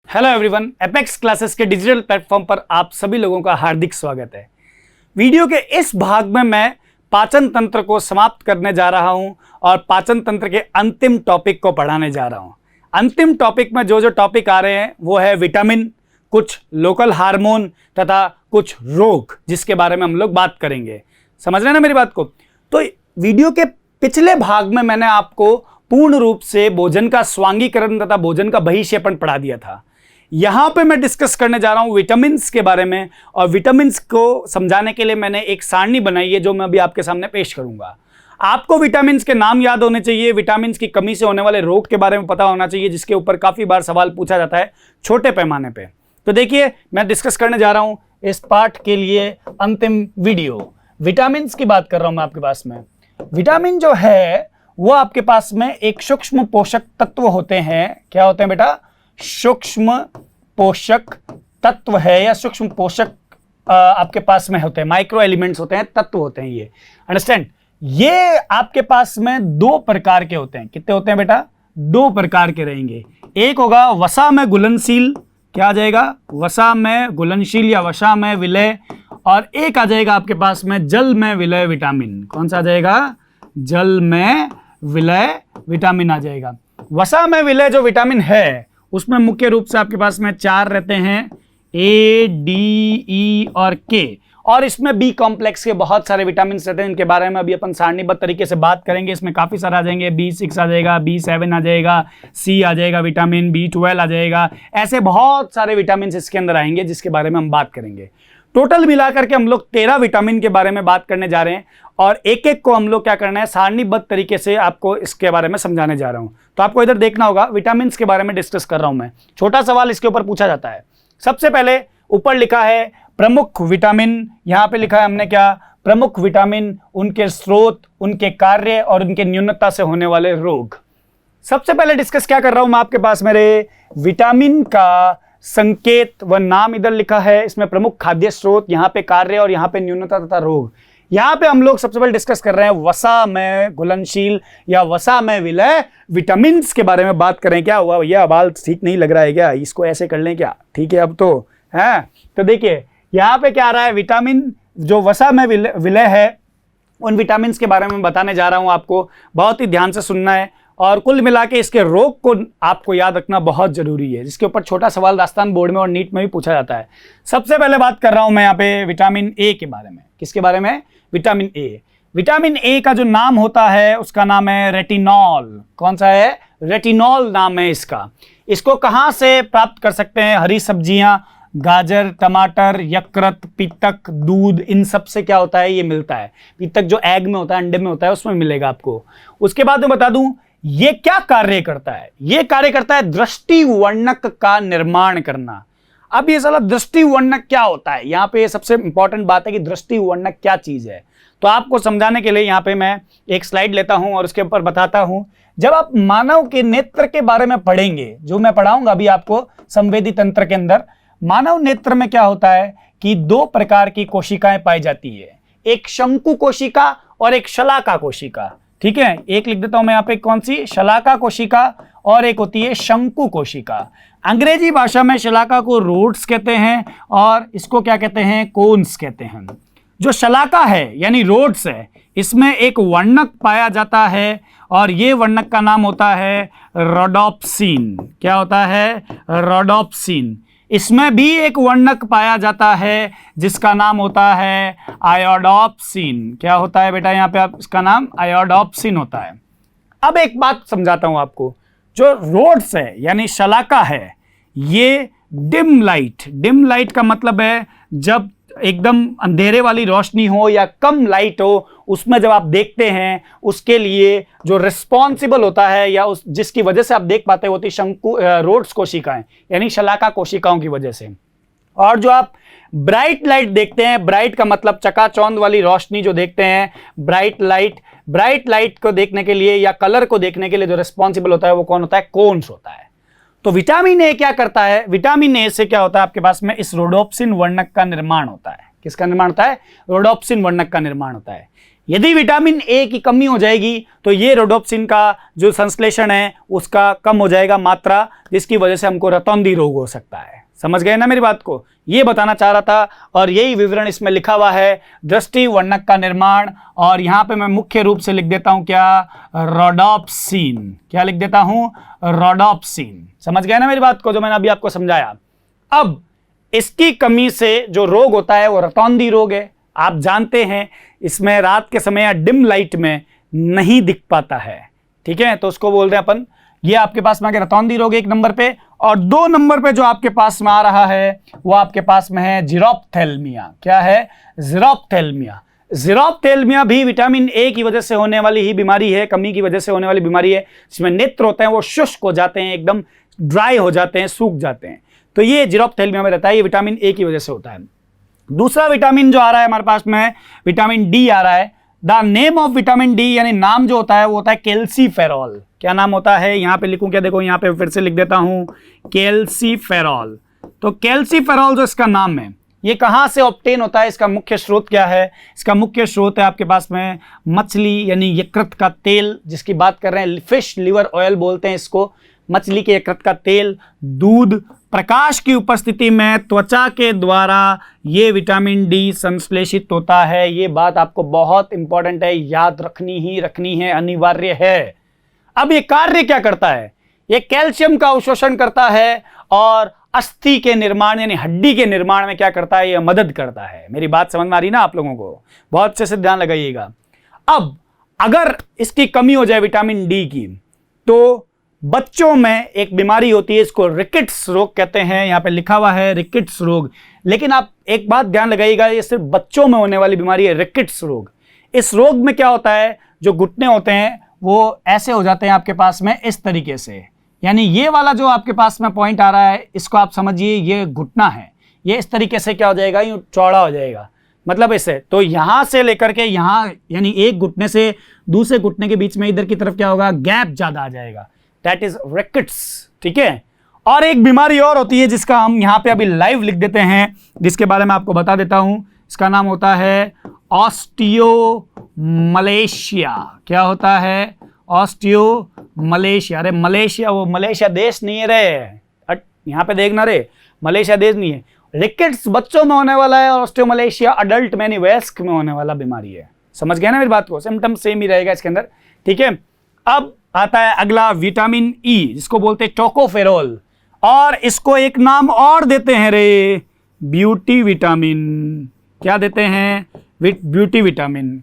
Hello everyone, apex classes के digital platform पर आप सभी लोगों का हार्दिक स्वागत है। वीडियो के इस भाग में मैं पाचन तंत्र को समाप्त करने जा रहा हूं और पाचन तंत्र के अंतिम टॉपिक को पढ़ाने जा रहा हूं। अंतिम टॉपिक में जो टॉपिक आ रहे हैं वो है विटामिन, कुछ लोकल हार्मोन तथा कुछ रोग, जिसके बारे में हम लोग बात करेंगे। समझ रहे हैं ना मेरी बात को? तो वीडियो के पिछले भाग में मैंने आपको पूर्ण रूप से भोजन का स्वांगीकरण तथा भोजन का बहिक्षेपण पढ़ा दिया था। यहां पे मैं डिस्कस करने जा रहा हूं विटामिन्स के बारे में, और विटामिन्स को समझाने के लिए मैंने एक सारणी बनाई है जो मैं अभी आपके सामने पेश करूंगा। आपको विटामिन्स के नाम याद होने चाहिए, विटामिन्स की कमी से होने वाले रोग के बारे में पता होना चाहिए, जिसके ऊपर काफी बार सवाल पूछा जाता है छोटे पैमाने पे। तो देखिए, मैं डिस्कस करने जा रहा हूं इस पाठ के लिए अंतिम वीडियो। विटामिन्स की बात कर रहा हूं मैं आपके पास में। विटामिन जो है वो आपके पास में एक सूक्ष्म पोषक तत्व होते हैं। क्या होते हैं बेटा? सूक्ष्म पोषक तत्व है, या सूक्ष्म पोषक आपके पास में होते हैं, माइक्रो एलिमेंट्स होते हैं, तत्व होते हैं। ये अंडरस्टैंड? ये आपके पास में दो प्रकार के होते हैं। कितने होते हैं बेटा? दो प्रकार के रहेंगे। एक होगा वसा में घुलनशील, क्या आ जाएगा? वसा में घुलनशील या वसा में विलय, और एक आ जाएगा आपके पास में जल में विलय विटामिन। कौन सा आ जाएगा? जल में विलय विटामिन आ जाएगा। वसा में विलय जो विटामिन है उसमें मुख्य रूप से आपके पास में चार रहते हैं, ए, डी, ई और के, और इसमें बी कॉम्प्लेक्स के बहुत सारे विटामिन रहते हैं। इनके बारे में अभी अपन सारणीबद्ध तरीके से बात करेंगे। इसमें काफी सारे आ जाएंगे, B6 आ जाएगा, B7 आ जाएगा, सी आ जाएगा विटामिन, B12 आ जाएगा। ऐसे बहुत सारे विटामिन इसके अंदर आएंगे जिसके बारे में हम बात करेंगे। टोटल मिलाकर के हम लोग 13 विटामिन के बारे में बात करने जा रहे हैं, और एक एक को हम लोग क्या करना है, सारणीबद्ध तरीके से आपको इसके बारे में समझाने जा रहा हूं। तो आपको इधर देखना होगा, विटामिन के बारे में डिस्कस कर रहा हूं मैं। छोटा सवाल इसके ऊपर पूछा जाता है। सबसे पहले ऊपर लिखा है प्रमुख विटामिन। यहां पे लिखा है हमने क्या? प्रमुख विटामिन, उनके स्रोत, उनके कार्य और उनके न्यूनता से होने वाले रोग। सबसे पहले डिस्कस क्या कर रहा हूं मैं आपके पास, मेरे विटामिन का संकेत व नाम इधर लिखा है। इसमें प्रमुख खाद्य स्रोत, यहां पे कार्य और यहां पे न्यूनता तथा रोग। यहां पे हम लोग सबसे पहले डिस्कस कर रहे हैं वसा में घुलनशील या वसा में विलय विटामिन के बारे में बात करें। क्या हुआ भैया, बाल ठीक नहीं लग रहा है क्या? इसको ऐसे कर लें क्या? ठीक है अब तो है। तो देखिए यहां पे क्या आ रहा है, विटामिन जो वसा में विलय है उन विटामिन के बारे में बताने जा रहा हूं आपको। बहुत ही ध्यान से सुनना है, और कुल मिला के इसके रोग को आपको याद रखना बहुत जरूरी है, जिसके ऊपर छोटा सवाल राजस्थान बोर्ड में और नीट में भी पूछा जाता है। सबसे पहले बात कर रहा हूं मैं यहाँ पे विटामिन ए के बारे में। किसके बारे में? Vitamin A. विटामिन ए का जो नाम होता है उसका नाम है रेटिनॉल। कौन सा है? रेटिनॉल नाम है इसका। इसको कहां से प्राप्त कर सकते हैं? हरी सब्जियां, गाजर, टमाटर, यकृत, पित्तक, दूध, इन सब से क्या होता है? ये मिलता है। पित्तक जो एग में होता है, अंडे में होता है, उसमें मिलेगा आपको। उसके बाद मैं बता दूं ये क्या कार्य करता है। ये कार्य करता है दृष्टि वर्णक का निर्माण करना। अब ये साला दृष्टि वर्णक क्या होता है, यहां पे सबसे इंपॉर्टेंट बात है कि दृष्टि वर्णक क्या चीज है। तो आपको समझाने के लिए यहां पे मैं एक स्लाइड लेता हूं और उसके ऊपर बताता हूं। जब आप मानव के नेत्र के बारे में पढ़ेंगे, जो मैं पढ़ाऊंगा अभी आपको संवेदी तंत्र के अंदर, मानव नेत्र में क्या होता है कि दो प्रकार की कोशिकाएं पाई जाती है, एक शंकु कोशिका और एक शलाका कोशिका। ठीक है, एक लिख देता हूं मैं यहाँ पे, कौन सी? शलाका कोशिका, और एक होती है शंकु कोशिका। अंग्रेजी भाषा में शलाका को रोड्स कहते हैं और इसको क्या कहते हैं? कोन्स कहते हैं। जो शलाका है यानी रोड्स है, इसमें एक वर्णक पाया जाता है और ये वर्णक का नाम होता है रोडोप्सिन। क्या होता है? रोडोप्सिन। इसमें भी एक वर्णक पाया जाता है जिसका नाम होता है आयोडोप्सिन। क्या होता है बेटा यहाँ पे? आप इसका नाम आयोडोप्सिन होता है। अब एक बात समझाता हूं आपको। जो रोड्स है यानी शलाका है, ये डिम लाइट का मतलब है जब एकदम अंधेरे वाली रोशनी हो या कम लाइट हो, उसमें जब आप देखते हैं, उसके लिए जो रिस्पॉन्सिबल होता है या उस जिसकी वजह से आप देख पाते होती शंकु रोड्स कोशिकाएं यानी शलाका कोशिकाओं की वजह से। और जो आप ब्राइट लाइट देखते हैं, ब्राइट का मतलब चकाचौंध वाली रोशनी जो देखते हैं, ब्राइट लाइट को देखने के लिए या कलर को देखने के लिए जो रिस्पॉन्सिबल होता है वो कौन होता है? कोन्स होता है। तो विटामिन ए क्या करता है? विटामिन ए से क्या होता है आपके पास में? इस रोडोप्सिन वर्णक का निर्माण होता है। किसका निर्माण होता है? रोडोप्सिन वर्णक का निर्माण होता है। यदि विटामिन ए की कमी हो जाएगी तो ये रोडोप्सिन का जो संश्लेषण है उसका कम हो जाएगा मात्रा, जिसकी वजह से हमको रतौंधी रोग हो सकता है। समझ गए ना मेरी बात को? ये बताना चाह रहा था और यही विवरण इसमें लिखा हुआ है, दृष्टि वर्णक का निर्माण। और यहां पे मैं मुख्य रूप से लिख देता हूं क्या? रोडोप्सिन। क्या लिख देता हूं? रोडोप्सिन। समझ गए ना मेरी बात को, जो मैंने अभी आपको समझाया। अब इसकी कमी से जो रोग होता है वो रतौंधी रोग है। आप जानते हैं इसमें रात के समय या डिम लाइट में नहीं दिख पाता है, ठीक है, तो उसको बोल रहे हैं अपन, ये आपके पास में आ गया रतौंधी रोग 1 नंबर पे। और 2 नंबर पे जो आपके पास में आ रहा है वो आपके पास में है जीरोप्थेल्मिया। क्या है? जीरोप्थेल्मिया। जीरोप्थेल्मिया भी विटामिन ए की वजह से होने वाली ही बीमारी है, कमी की वजह से होने वाली बीमारी है, जिसमें नेत्र होते हैं वो शुष्क हो जाते हैं, एकदम ड्राई हो जाते हैं, सूख जाते हैं। तो ये जीरोप्थेल्मिया में रहता है, ये विटामिन ए की वजह से होता है। दूसरा विटामिन जो आ रहा है हमारे पास में, विटामिन डी आ रहा है। The name of vitamin D, यानी नाम जो होता है वो होता है कैल्सीफेरॉल। क्या नाम होता है? यहां पे लिखूं क्या? देखो यहां पे फिर से लिख देता हूं, कैल्सीफेरॉल। तो कैल्सीफेरॉल जो इसका नाम है, ये कहां से ऑब्टेन होता है? इसका मुख्य स्रोत क्या है? इसका मुख्य स्रोत है आपके पास में मछली यानी यकृत का तेल, जिसकी बात कर रहे हैं, फिश लिवर ऑयल बोलते हैं इसको, मछली के यकृत का तेल, दूध, प्रकाश की उपस्थिति में त्वचा के द्वारा ये विटामिन डी संश्लेषित होता है। ये बात आपको बहुत इंपॉर्टेंट है, याद रखनी है, अनिवार्य है। अब ये कार्य क्या करता है? ये कैल्शियम का अवशोषण करता है और अस्थि के निर्माण यानी हड्डी के निर्माण में क्या करता है? ये मदद करता है। मेरी बात समझ में आ रही ना आप लोगों को? बहुत अच्छे से ध्यान लगाइएगा। अब अगर इसकी कमी हो जाए विटामिन डी की, तो बच्चों में एक बीमारी होती है, इसको रिकेट्स रोग कहते हैं, यहां पे लिखा हुआ है रिकेट्स रोग। लेकिन आप एक बात ध्यान लगाइएगा, ये सिर्फ बच्चों में होने वाली बीमारी है रिकेट्स रोग। इस रोग में क्या होता है? जो घुटने होते हैं वो ऐसे हो जाते हैं आपके पास में इस तरीके से, यानी ये वाला जो आपके पास में पॉइंट आ रहा है, इसको आप समझिए ये घुटना है, ये इस तरीके से क्या हो जाएगा? यूं चौड़ा हो जाएगा, मतलब इसे। तो यहां से लेकर के यहां, यानी एक घुटने से दूसरे घुटने के बीच में इधर की तरफ क्या होगा? गैप ज्यादा आ जाएगा, दैट इज रिकेट्स, ठीक है। और एक बीमारी और होती है जिसका हम यहां पे अभी लाइव लिख देते हैं, जिसके बारे में आपको बता देता हूं। इसका नाम होता है ऑस्टियोमलेशिया। क्या होता है? ऑस्टियोमलेशिया। अरे मलेशिया, वो मलेशिया देश नहीं है रे, यहां पे देखना रे, मलेशिया देश नहीं है। रिकेट्स बच्चों में होने वाला है और ऑस्टियोमलेशिया अडल्ट में यानी वयस्क में होने वाला बीमारी है। समझ गए ना मेरी बात को? सिम्टम सेम ही रहेगा इसके अंदर, ठीक है। अब आता है अगला विटामिन ई, जिसको बोलते हैं टोकोफेरोल, और इसको एक नाम और देते हैं रे, ब्यूटी विटामिन। क्या देते हैं? ब्यूटी विटामिन,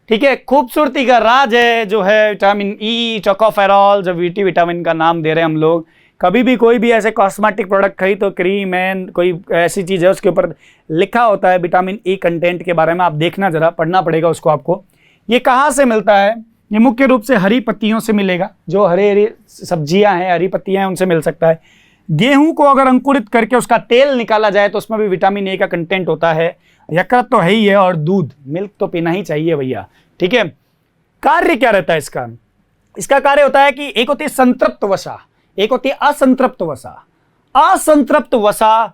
ठीक है। खूबसूरती का राज है जो है विटामिन ई, टोकोफेरोल, जो ब्यूटी विटामिन का नाम दे रहे हैं हम लोग। कभी भी कोई भी ऐसे कॉस्मेटिक प्रोडक्ट खरीद तो क्रीम है, कोई ऐसी चीज़ है, उसके ऊपर लिखा होता है विटामिन ई कंटेंट के बारे में, आप देखना जरा, पढ़ना पड़ेगा उसको आपको। ये कहाँ से मिलता है? ये मुख्य रूप से हरी पत्तियों से मिलेगा, जो हरे हरी सब्जियां हैं, हरी पत्तियां हैं, उनसे मिल सकता है। गेहूं को अगर अंकुरित करके उसका तेल निकाला जाए तो उसमें भी विटामिन ए का कंटेंट होता है। यकृत तो है ही है, और दूध, मिल्क तो पीना ही चाहिए भैया, ठीक है। कार्य क्या रहता है इसका? इसका कार्य होता है कि एक होती है संतृप्त वसा, एक होती है असंतृप्त वसा। असंतृप्त वसा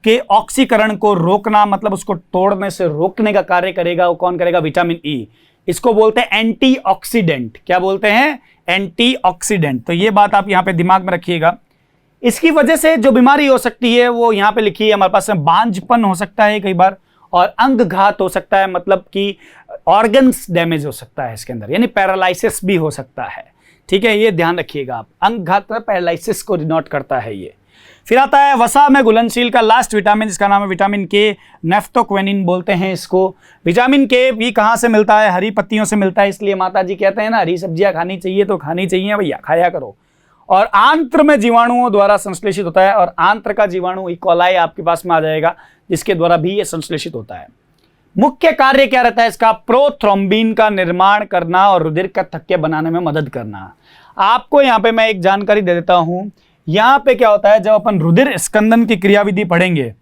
के ऑक्सीकरण को रोकना, मतलब उसको तोड़ने से रोकने का कार्य करेगा, वो कौन करेगा? Vitamin E. इसको बोलते हैं एंटीऑक्सीडेंट। क्या बोलते हैं? एंटीऑक्सीडेंट। तो ये बात आप यहां पे दिमाग में रखिएगा। इसकी वजह से जो बीमारी हो सकती है वो यहां पे लिखी है हमारे पास में, बांझपन हो सकता है कई बार, और अंगघात हो सकता है, मतलब कि ऑर्गन्स डैमेज हो सकता है इसके अंदर, यानी पैरालिसिस भी हो सकता है, ठीक है। ये ध्यान रखिएगा आप, अंगघात पैरालिसिस को डिनोट करता है ये। फिर आता है वसा में घुलनशील का लास्ट विटामिन, जिसका नाम है विटामिन के, नेफ्टोक्वेनिन बोलते हैं इसको। विटामिन के भी कहाँ से मिलता है? हरी पत्तियों से मिलता है, इसलिए माता जी कहते हैं ना, हरी सब्जियां खानी चाहिए तो खानी चाहिए भैया, खाया करो। और आंत्र में जीवाणुओं द्वारा संश्लेषित होता है, और आंत्र का जीवाणु इकोलाई आपके पास में आ जाएगा, जिसके द्वारा भी ये संश्लेषित होता है। मुख्य कार्य क्या रहता है इसका? प्रोथ्रोम्बिन का निर्माण करना और रुधिर का थक्के बनाने में मदद करना। आपको यहाँ पे मैं एक जानकारी दे देता हूँ। यहाँ पे क्या होता है, जब अपन रुधिर स्कंदन की क्रियाविधि पढ़ेंगे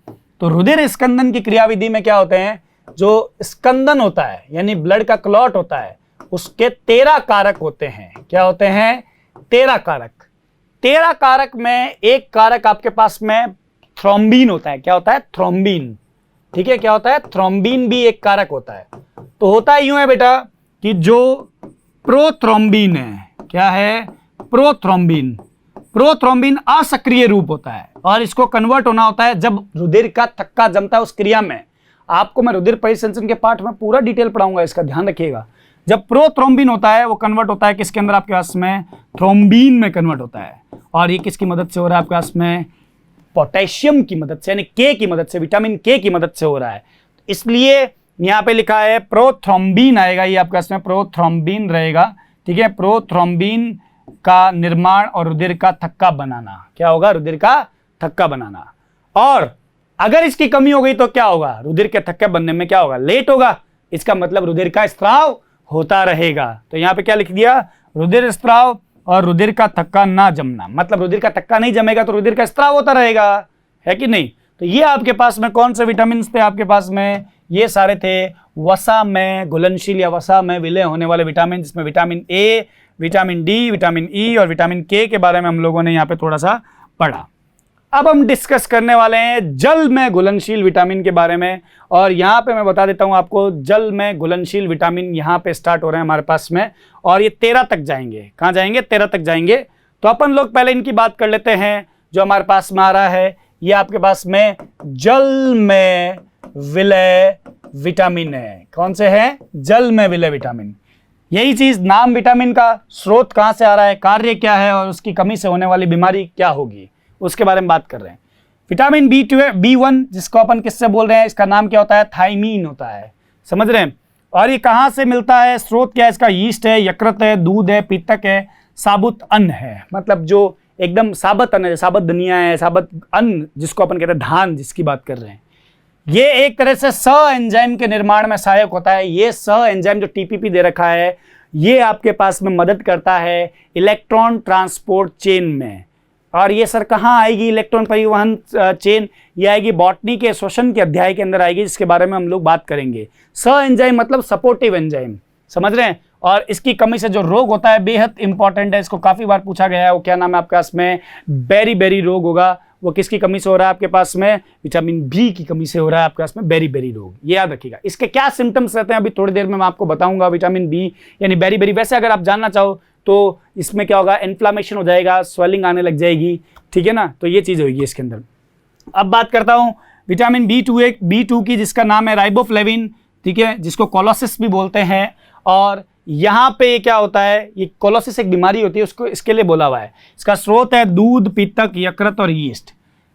तो रुधिर स्कंदन की क्रियाविधि में क्या होते हैं? जो स्कंदन होता है यानी ब्लड का क्लॉट होता है, उसके 13 कारक होते हैं। क्या होते हैं? 13 कारक। 13 कारक में एक कारक आपके पास में थ्रोम्बिन होता है। क्या होता है? थ्रोम्बिन, ठीक है, क्या होता है, थ्रोम्बिन भी एक कारक होता है। तो होता यूं है बेटा कि जो प्रोथ्रोम्बिन है, क्या है, प्रोथ्रोम्बिन, प्रोथ्रोम्बिन असक्रिय रूप होता है और इसको कन्वर्ट होना होता है जब रुधिर का थक्का जमता है उस क्रिया में। आपको मैं रुधिर परिसंचरण के पाठ में पूरा डिटेल पढ़ाऊंगा, इसका ध्यान रखिएगा। जब प्रोथ्रोम्बिन होता है वो कन्वर्ट होता है किसके अंदर, आपके पास में थ्रोम्बिन में कन्वर्ट होता है। और ये किसकी मदद से हो रहा है, आपके पास में पोटेशियम की मदद से, यानी के की मदद से, विटामिन के की मदद से हो रहा है। इसलिए यहाँ पे लिखा है प्रोथ्रोम्बिन आएगा, ये आपके पास में प्रोथ्रोम्बिन रहेगा। ठीक है, प्रोथ्रोम्बिन का निर्माण और रुधिर का थक्का बनाना, क्या होगा, रुधिर का थक्का बनाना। और अगर इसकी कमी हो गई तो क्या होगा, रुधिर के थक्के बनने में क्या होगा, लेट होगा। इसका मतलब रुधिर का स्त्राव होता रहेगा। तो यहाँ पे क्या लिख दिया, रुधिर स्त्राव और रुधिर का थक्का ना जमना, मतलब रुधिर का थक्का नहीं जमेगा तो रुधिर का स्त्राव होता रहेगा, है कि नहीं। तो ये आपके पास में कौन से विटामिन थे, आपके पास में ये सारे थे वसा में घुलनशील या वसा में विलय होने वाले विटामिन, जिसमें vitamin A, vitamin D, vitamin E और विटामिन के बारे में हम लोगों ने यहाँ पे थोड़ा सा पढ़ा। अब हम डिस्कस करने वाले हैं जल में घुलनशील विटामिन के बारे में। और यहाँ पे मैं बता देता हूँ आपको, जल में घुलनशील विटामिन यहाँ पे स्टार्ट हो रहे हैं हमारे पास में, और ये 13 तक जाएंगे। कहाँ जाएंगे, 13 तक जाएंगे। तो अपन लोग पहले इनकी बात कर लेते हैं। जो हमारे पास में आ रहा है ये आपके पास में जल में विलय विटामिन है। कौन से हैं, जल में विलय विटामिन। यही चीज, नाम विटामिन का, स्रोत कहाँ से आ रहा है, कार्य क्या है और उसकी कमी से होने वाली बीमारी क्या होगी, उसके बारे में बात कर रहे हैं। विटामिन B1 जिसको अपन किससे बोल रहे हैं, इसका नाम क्या होता है, थायमीन होता है, समझ रहे हैं। और ये कहाँ से मिलता है, स्रोत क्या है इसका, यीस्ट है, यकृत है, दूध है, पीतक है, साबुत अन्न है। मतलब जो एकदम साबुत अन्न है, साबुत धनिया है, साबुत अन्न जिसको अपन कहते हैं, धान जिसकी बात कर रहे हैं, ये एक तरह से स एंजाइम के निर्माण में सहायक होता है। ये स एंजाइम जो टीपीपी दे रखा है, ये आपके पास में मदद करता है इलेक्ट्रॉन ट्रांसपोर्ट चेन में। और ये सर कहाँ आएगी इलेक्ट्रॉन परिवहन चेन, ये आएगी बॉटनी के श्वसन के अध्याय के अंदर आएगी, जिसके बारे में हम लोग बात करेंगे। स एंजाइम मतलब सपोर्टिव एंजाइम, समझ रहे हैं। और इसकी कमी से जो रोग होता है बेहद इंपॉर्टेंट है, इसको काफी बार पूछा गया है। वो क्या नाम है आपके पास में, बेरी रोग होगा। वो किसकी कमी से हो रहा है आपके पास में, विटामिन बी की कमी से हो रहा है आपके पास में बेरी रोग। ये याद रखिएगा। इसके क्या सिम्टम्स रहते हैं अभी थोड़ी देर में मैं आपको बताऊंगा। विटामिन बी यानी बेरी, वैसे अगर आप जानना चाहो तो इसमें क्या होगा, इन्फ्लामेशन हो जाएगा, स्वेलिंग आने लग जाएगी, ठीक है ना। तो ये चीज होगी इसके अंदर। अब बात करता हूँ विटामिन B2 की, जिसका नाम है राइबोफ्लेविन, ठीक है, जिसको कोलोसिस भी बोलते हैं। और यहाँ पे क्या होता है, ये कोलोसिस एक बीमारी होती है, उसको इसके लिए बोला हुआ है। इसका स्रोत है दूध, पीतक, यकृत और यीस्ट।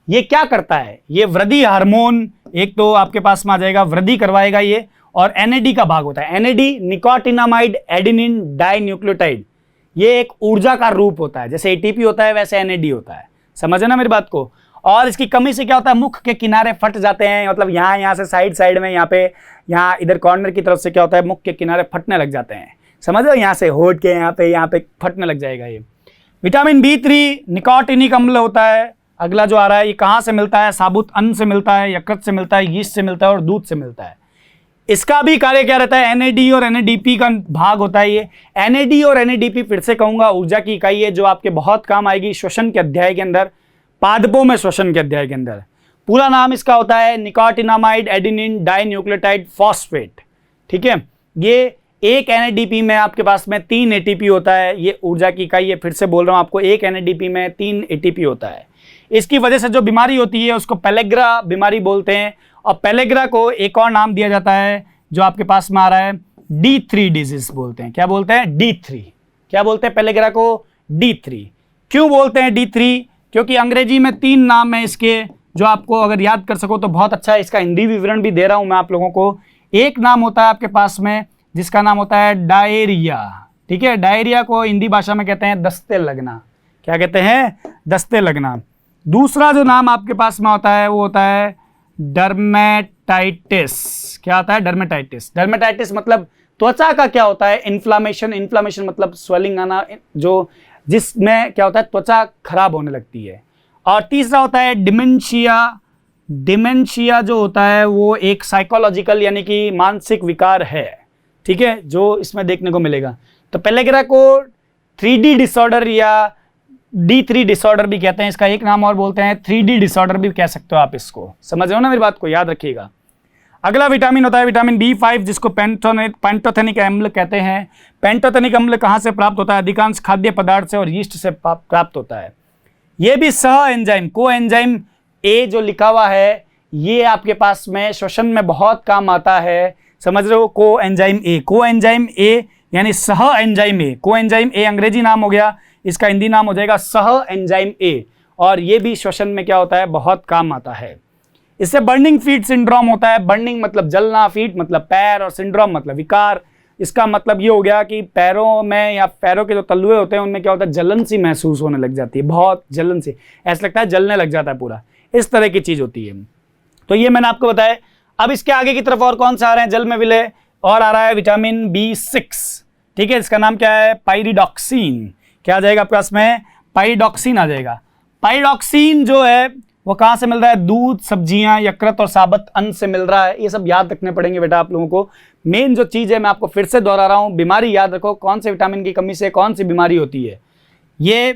ये क्या करता है, ये वृद्धि हार्मोन एक तो आपके पास में आ जाएगा, वृद्धि करवाएगा ये। और NAD का भाग होता है, NAD निकोटिनामाइड एडेनिन डाइन्यूक्लियोटाइड। ये एक ऊर्जा का रूप होता है, जैसे ATP होता है वैसे NAD होता है, समझे ना मेरी बात को। और इसकी कमी से क्या होता है, मुख के किनारे फट जाते हैं, मतलब यहाँ से साइड में, यहाँ इधर कॉर्नर की तरफ से क्या होता है, मुख के किनारे फटने लग जाते हैं, समझ रहे हो, यहाँ से होठ के यहाँ पे फटने लग जाएगा ये। विटामिन B3 निकोटिनिक अम्ल होता है। अगला जो आ रहा है, ये कहाँ से मिलता है, साबुत अन्न से मिलता है, यकृत से मिलता है, यीस्ट से मिलता है और दूध से मिलता है। इसका भी कार्य क्या रहता है, NAD और NADP का भाग होता है ये। NAD और NADP फिर से कहूंगा ऊर्जा की इकाई है, जो आपके बहुत काम आएगी श्वसन के अध्याय के अंदर, पादपों में श्वसन के अध्याय के अंदर। पूरा नाम इसका होता है निकोटिनामाइड एडेनिन डाइन्यूक्लियोटाइड फॉस्फेट, ठीक है। ये एक NADP में आपके पास में 3 ATP होता है, ये ऊर्जा की इकाई है। फिर से बोल रहा हूँ आपको, एक NADP में 3 ATP होता है। इसकी वजह से जो बीमारी होती है उसको पेलेग्रा बीमारी बोलते हैं। और पेलेग्रा को एक और नाम दिया जाता है जो आपके पास में आ रहा है, D3 डिजीज बोलते हैं। क्या बोलते हैं, D3। क्या बोलते हैं पेलेग्रा को, D3। क्यों बोलते हैं D3, क्योंकि अंग्रेजी में 3 नाम है इसके, जो आपको अगर याद कर सको तो बहुत अच्छा है। इसका हिंदी विवरण भी दे रहा हूं मैं आप लोगों को। एक नाम होता है आपके पास में जिसका नाम होता है डायरिया, ठीक है। डायरिया को हिंदी भाषा में कहते हैं दस्ते लगना। क्या कहते हैं, दस्ते लगना। दूसरा जो नाम आपके पास में होता है वो होता है डर्मेटाइटिस। क्या होता है, डर्मेटाइटिस। डर्मेटाइटिस मतलब त्वचा का क्या होता है, इन्फ्लामेशन। इन्फ्लामेशन मतलब स्वेलिंग आना, जो जिसमें क्या होता है, त्वचा खराब होने लगती है। और तीसरा होता है डिमेंशिया। डिमेंशिया जो होता है वो एक साइकोलॉजिकल यानी कि मानसिक विकार है, ठीक है, जो इसमें देखने को मिलेगा। तो पेलेग्रा को 3D डिसऑर्डर या D3 डिसऑर्डर भी कहते हैं। इसका एक नाम और बोलते हैं 3D डिसऑर्डर भी कह सकते हो आप इसको, समझ रहे हो ना मेरी बात को, याद रखिएगा। अगला विटामिन होता है विटामिन B5, जिसको पेंटोथेनिक अम्ल कहते हैं। पेंटोथेनिक अम्ल कहाँ से प्राप्त होता है? अधिकांश खाद्य पदार्थ से और यीस्ट से प्राप्त होता है। ये भी सह एंजाइम, को एंजाइम ए जो लिखा हुआ है, ये आपके पास में श्वसन में बहुत काम आता है, समझ रहे हो? को एंजाइम ए, को एंजाइम ए यानी सह एंजाइम ए। को एंजाइम ए अंग्रेजी नाम हो गया, इसका हिंदी नाम हो जाएगा सह एंजाइम ए, और ये भी श्वसन में क्या होता है? बहुत काम आता है। इससे बर्निंग फीट सिंड्रोम होता है। बर्निंग मतलब जलना, फीट मतलब पैर, और सिंड्रोम मतलब विकार। इसका मतलब ये हो गया कि पैरों में या पैरों के जो तलुए होते हैं उनमें क्या होता है? जलन सी महसूस होने लग जाती है, बहुत जलन सी, ऐसा लगता है जलने लग जाता है पूरा, इस तरह की चीज होती है। तो ये मैंने आपको बताया। अब इसके आगे की तरफ और कौन सा आ रहे हैं जल में विलय? और आ रहा है विटामिन B6, ठीक है, इसका नाम क्या है? पाइरिडॉक्सिन। क्या आ जाएगा आपके पास में? पाइरिडॉक्सिन आ जाएगा। पाइरिडॉक्सिन जो है वो कहाँ से मिल रहा है? दूध, सब्जियां, यकृत और साबुत अन्न से मिल रहा है। ये सब याद रखने पड़ेंगे बेटा आप लोगों को। मेन जो चीज है, मैं आपको फिर से दोहरा रहा हूं, बीमारी याद रखो, कौन से विटामिन की कमी से कौन सी बीमारी होती है। ये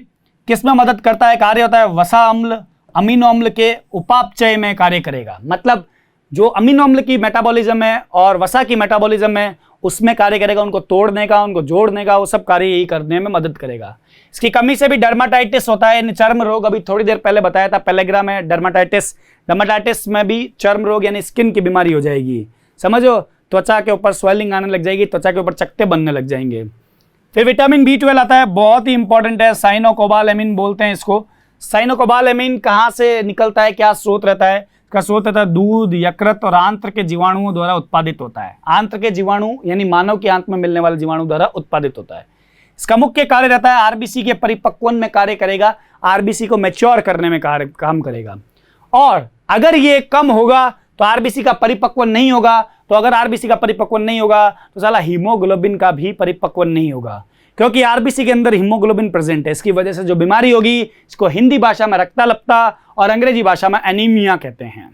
किस में मदद करता है? कार्य होता है वसा अम्ल, अमीनो अम्ल के उपापचय में कार्य करेगा। मतलब जो अमीनो अम्ल की मेटाबॉलिज्म है और वसा की मेटाबॉलिज्म है, उसमें कार्य करेगा, उनको तोड़ने का, उनको जोड़ने का, वो सब कार्य यही करने में मदद करेगा। इसकी कमी से भी डर्माटाइटिस होता है, यानी चर्म रोग। अभी थोड़ी देर पहले बताया था, पेलेग्रा में डर्माटाइटिस। डर्माटाइटिस में भी चर्म रोग यानी स्किन की बीमारी हो जाएगी, समझो। त्वचा के ऊपर स्वेलिंग आने लग जाएगी, त्वचा के ऊपर चकत्ते बनने लग जाएंगे। फिर विटामिन B12 आता है, बहुत ही इंपॉर्टेंट है, साइनोकोबालेमिन बोलते हैं इसको। साइनोकोबालेमिन कहाँ से निकलता है? क्या स्रोत रहता है? इसका स्रोत रहता है दूध, यकृत और आंत्र के जीवाणुओं द्वारा उत्पादित होता है। आंत्र के जीवाणु यानी मानव के आंत में मिलने वाले जीवाणु द्वारा उत्पादित होता है। इसका मुख्य कार्य रहता है आरबीसी के परिपक्वन में कार्य करेगा, आरबीसी को मैच्योर करने में काम करेगा। और अगर ये कम होगा तो आरबीसी का परिपक्वन नहीं होगा, तो अगर आरबीसी का परिपक्वन नहीं होगा तो साला हीमोग्लोबिन का भी परिपक्वन नहीं होगा, क्योंकि आरबीसी के अंदर हीमोग्लोबिन प्रेजेंट है। इसकी वजह से जो बीमारी होगी, इसको हिंदी भाषा में रक्ताल्पता और अंग्रेजी भाषा में एनीमिया कहते हैं,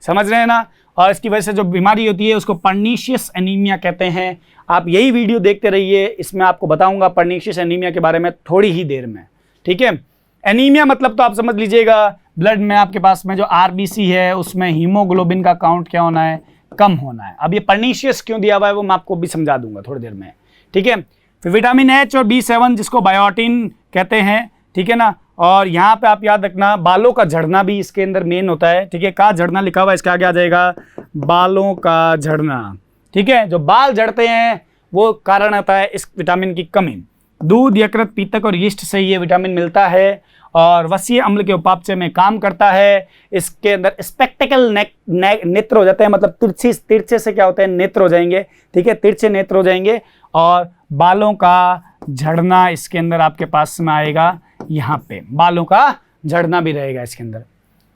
समझ रहे हैं ना। और इसकी वजह से जो बीमारी होती है उसको पर्नीशियस एनीमिया कहते हैं। आप यही वीडियो देखते रहिए, इसमें आपको बताऊंगा पर्नीशियस एनीमिया के बारे में थोड़ी ही देर में, ठीक है। एनीमिया मतलब तो आप समझ लीजिएगा, ब्लड में आपके पास में जो आरबीसी है उसमें हीमोग्लोबिन का काउंट क्या होना है? कम होना है। अब ये पर्नीशियस क्यों दिया हुआ है वो मैं आपको भी समझा दूंगा थोड़ी देर में, ठीक है। फिर विटामिन H और B7 जिसको बायोटिन कहते हैं, ठीक है ना। और यहाँ पे आप याद रखना, बालों का झड़ना भी इसके अंदर मेन होता है, ठीक है। का झड़ना लिखा हुआ है, इसके आगे आ जाएगा बालों का झड़ना, ठीक है। जो बाल झड़ते हैं वो कारण होता है इस विटामिन की कमी। दूध, यकृत, पीतक और यीस्ट से ये विटामिन मिलता है और वसीय अम्ल के उपापचय में काम करता है। इसके अंदर स्पेक्टिकल नेत्र हो जाते हैं, मतलब तिरछे से क्या होते हैं? नेत्र हो जाएंगे, ठीक है, तिरछे नेत्र हो जाएंगे। और बालों का झड़ना इसके अंदर आपके पास में आएगा, यहाँ पे बालों का झड़ना भी रहेगा इसके अंदर।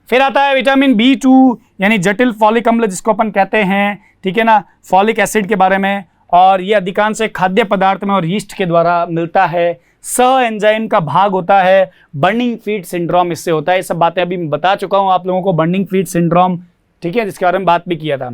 फिर आता है विटामिन B2 यानी जटिल फॉलिक अम्ल जिसको अपन कहते हैं, ठीक है ना, फॉलिक एसिड के बारे में। और ये अधिकांश खाद्य पदार्थ में और यीस्ट के द्वारा मिलता है। स एंजाइम का भाग होता है। बर्निंग फीट सिंड्रोम इससे होता है। ये सब बातें अभी मैं बता चुका हूँ आप लोगों को, बर्निंग फीट सिंड्रोम, ठीक है, जिसके बारे में बात भी किया था।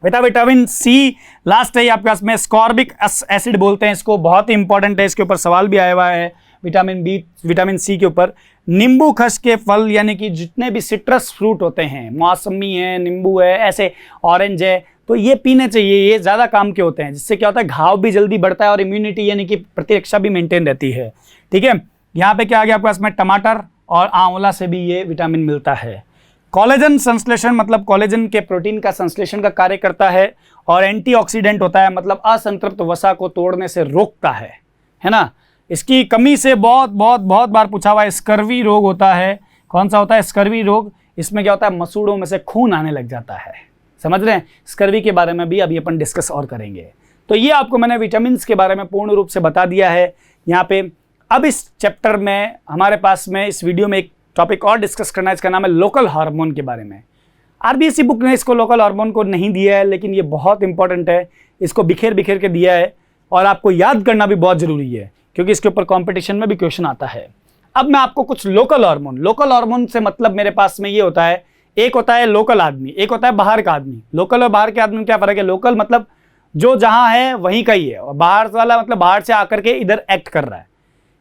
बेटा विटामिन C लास्ट है आपके पास में, स्कॉर्बिक एसिड बोलते हैं इसको, बहुत ही इंपॉर्टेंट है, इसके ऊपर सवाल भी आया हुआ है विटामिन C के ऊपर। नींबू खस के फल यानी कि जितने भी सिट्रस फ्रूट होते हैं, मौसमी है, नींबू है, ऐसे ऑरेंज है, तो ये पीने चाहिए। ये ज़्यादा काम के होते हैं, जिससे क्या होता है? घाव भी जल्दी बढ़ता है और इम्यूनिटी यानी कि प्रतिरक्षा भी मेंटेन रहती है, ठीक है। यहाँ पे क्या आ गया आपके पास में? टमाटर और आंवला से भी ये विटामिन मिलता है। कोलेजन संश्लेषण मतलब कोलेजन के प्रोटीन का संश्लेषण का कार्य करता है। और एंटीऑक्सीडेंट होता है, मतलब असंतृप्त वसा को तोड़ने से रोकता है ना। इसकी कमी से बहुत बार पूछा हुआ है, स्कर्वी रोग होता है। कौन सा होता है? स्कर्वी रोग। इसमें क्या होता है? मसूड़ों में से खून आने लग जाता है, समझ रहे हैं। स्कर्वी के बारे में भी अभी अपन डिस्कस और करेंगे। तो ये आपको मैंने विटामिन्स के बारे में पूर्ण रूप से बता दिया है यहाँ पे। अब इस चैप्टर में हमारे पास में इस वीडियो में एक टॉपिक और डिस्कस करना है, इसका नाम है लोकल हार्मोन के बारे में। आरबीएससी बुक ने इसको लोकल हार्मोन को नहीं दिया है, लेकिन ये बहुत इंपॉर्टेंट है, इसको बिखेर के दिया है और आपको याद करना भी बहुत जरूरी है, क्योंकि इसके ऊपर कंपटीशन में भी क्वेश्चन आता है। अब मैं आपको कुछ लोकल हार्मोन से मतलब मेरे पास में ये होता है, एक होता है लोकल आदमी, एक होता है बाहर का आदमी। लोकल और बाहर के आदमी में क्या फर्क है? लोकल मतलब जो जहां है वहीं का ही है, और बाहर वाला मतलब बाहर से आकर के इधर एक्ट कर रहा है।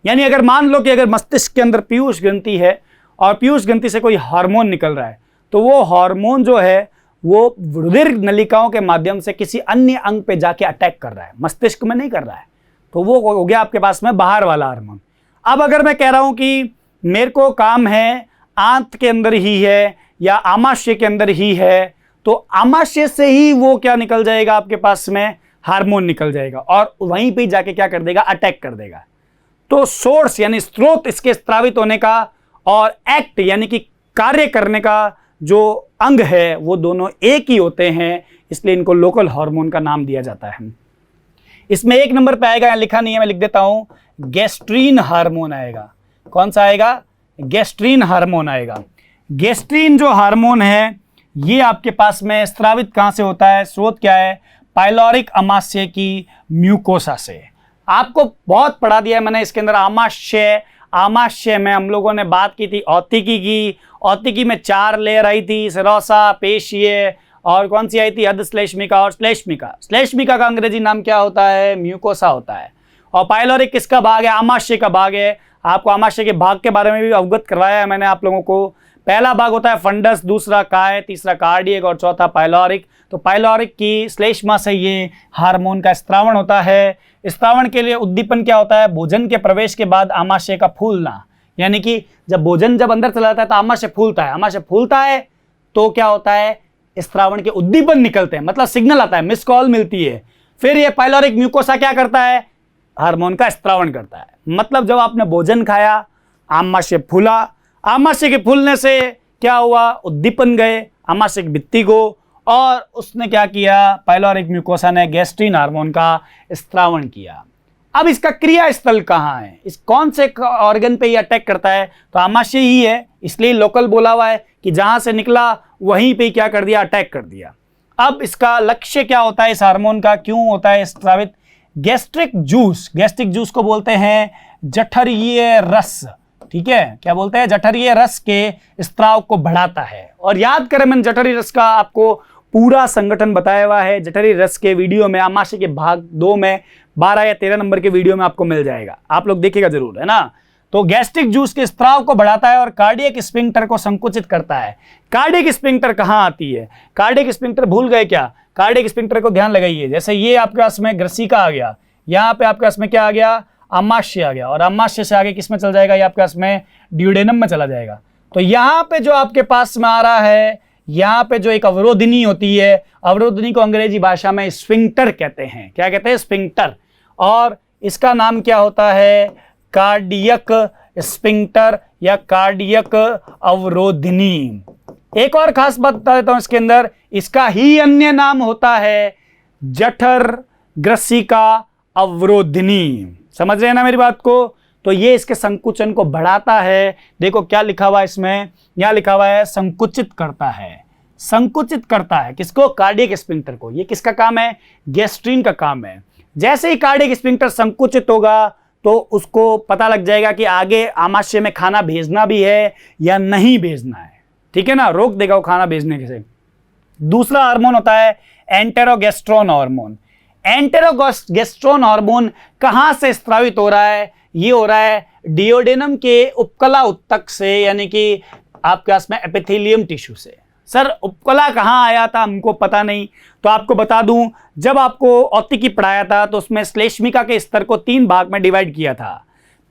यानी अगर मान लो कि अगर मस्तिष्क के अंदर पीयूष ग्रंथि है और पीयूष ग्रंथि से कोई हार्मोन निकल रहा है, तो वो हार्मोन जो है वो रुधिर नलिकाओं के माध्यम से किसी अन्य अंग पे जाके अटैक कर रहा है, मस्तिष्क में नहीं कर रहा है, तो वो हो गया आपके पास में बाहर वाला हार्मोन। अब अगर मैं कह रहा हूं कि मेरे को काम है आंत के अंदर ही है या आमाशय के अंदर ही है, तो आमाशय से ही वो क्या निकल जाएगा, आपके पास में हार्मोन निकल जाएगा और वहीं पे जाके क्या कर देगा, अटैक कर देगा। तो सोर्स यानी स्रोत इसके स्त्रावित होने का और एक्ट यानी कि कार्य करने का जो अंग है वो दोनों एक ही होते हैं, इसलिए इनको लोकल हार्मोन का नाम दिया जाता है। इसमें 1 नंबर पे आएगा, लिखा नहीं है मैं लिख देता हूं, गैस्ट्रीन हार्मोन आएगा। कौन सा आएगा, गैस्ट्रीन हार्मोन आएगा। गैस्ट्रीन जो हार्मोन है ये आपके पास में स्रावित कहां से होता है, स्रोत क्या है, पाइलोरिक अमाशय की म्यूकोसा से। आपको बहुत पढ़ा दिया है मैंने इसके अंदर आमाशय। आमाशय में हम लोगों ने बात की थी औतिकी की। औतिकी में 4 लेयर आई थी, सेरोसा, पेशीय और कौन सी आई थी, अधश्लेष्मिका और श्लेष्मिका। श्लेष्मिका का अंग्रेजी नाम क्या होता है, म्यूकोसा होता है। और पाइलोरिक किसका भाग है, आमाशय का भाग है। आपको आमाशय के भाग के बारे में भी अवगत करवाया है मैंने आप लोगों को। पहला भाग होता है फंडस, दूसरा काय, तीसरा कार्डियक और चौथा पाइलोरिक। तो पाइलोरिक की श्लेष्मा से ये हार्मोन का स्त्रावण होता है। स्त्रावण के लिए उद्दीपन क्या होता है, भोजन के प्रवेश के बाद आमाशय का फूलना, यानी कि जब भोजन जब अंदर चला जाता है तो आमाशय फूलता है। आमाशय फूलता है तो क्या होता है, स्त्रावण के उद्दीपन निकलते हैं, मतलब सिग्नल आता है, मिस कॉल मिलती है। फिर ये पाइलोरिक म्यूकोसा क्या करता है, हार्मोन का स्त्रावण करता है। मतलब जब आपने भोजन खाया, आमाशय फूला, आमाशय के फूलने से क्या हुआ, उद्दीपन गए आमाशय की भित्ति को, और उसने क्या किया, पाइलोरिक म्यूकोसा ने गैस्ट्रीन हार्मोन का स्त्रावण किया। अब इसका क्रिया स्थल कहाँ है, इस कौन से ऑर्गन पे ये अटैक करता है, तो आमाशय ही है, इसलिए लोकल बोला हुआ है कि जहां से निकला वहीं पे क्या कर दिया, अटैक कर दिया। अब इसका लक्ष्य क्या होता है इस हार्मोन का, क्यों होता है स्त्रावित, गैस्ट्रिक जूस, गैस्ट्रिक जूस को बोलते हैं जठरीय रस, ठीक है, क्या बोलते हैं, जठरीय रस के स्त्राव को बढ़ाता है। और याद करें मैंने जठरीय रस का आपको पूरा संगठन बताया हुआ है जठरीय रस के वीडियो में, आमाशय के भाग 2 में 12 या 13 नंबर के वीडियो में आपको मिल जाएगा, आप लोग देखिएगा जरूर, है ना। तो गैस्ट्रिक जूस के स्त्राव को बढ़ाता है और कार्डियक स्फिंक्टर को संकुचित करता है। कार्डियक स्फिंक्टर कहां आती है, कार्डियक स्फिंक्टर भूल गए क्या, कार्डियक स्फिंक्टर को ध्यान लगाइए। जैसे ये आपके पास में ग्रसिका आ गया, यहाँ पे आपके पास में क्या आ गया, आमाशय आ गया, और आमाशय से आगे किस में चल जाएगा, ये आपके पास में ड्यूडेनम में चला जाएगा। तो यहाँ पे जो आपके पास में आ रहा है, यहाँ पे जो एक अवरोधिनी होती है, अवरोधिनी को अंग्रेजी भाषा में स्फिंक्टर कहते हैं। क्या कहते हैं, स्फिंक्टर। और इसका नाम क्या होता है, कार्डियक स्फिंक्टर या कार्डियक अवरोधिनी। एक और खास बात बता देता हूं इसके अंदर, इसका ही अन्य नाम होता है जठर ग्रसिका अवरोधिनी। समझ रहे हैं ना मेरी बात को। तो ये इसके संकुचन को बढ़ाता है। देखो क्या लिखा हुआ है इसमें, यहां लिखा हुआ है संकुचित करता है, संकुचित करता है किसको, कार्डियक स्फिंक्टर को। ये किसका काम है, गैस्ट्रीन का काम है। जैसे ही कार्डियक स्फिंक्टर संकुचित होगा तो उसको पता लग जाएगा कि आगे आमाशय में खाना भेजना भी है या नहीं भेजना है, ठीक है ना, रोक देगा वो खाना भेजने से। दूसरा हार्मोन होता है एंटेरोगेस्ट्रोन हार्मोन। एंटेरोगेस्ट्रोन हार्मोन कहां से स्त्रावित हो रहा है, ये हो रहा है डिओडेनम के उपकला उत्तक से, यानी कि आपके पास में एपिथेलियम टिश्यू से। सर उपकला कहाँ आया था हमको पता नहीं, तो आपको बता दूं, जब आपको औतिकी पढ़ाया था तो उसमें श्लेष्मिका के स्तर को 3 भाग में डिवाइड किया था।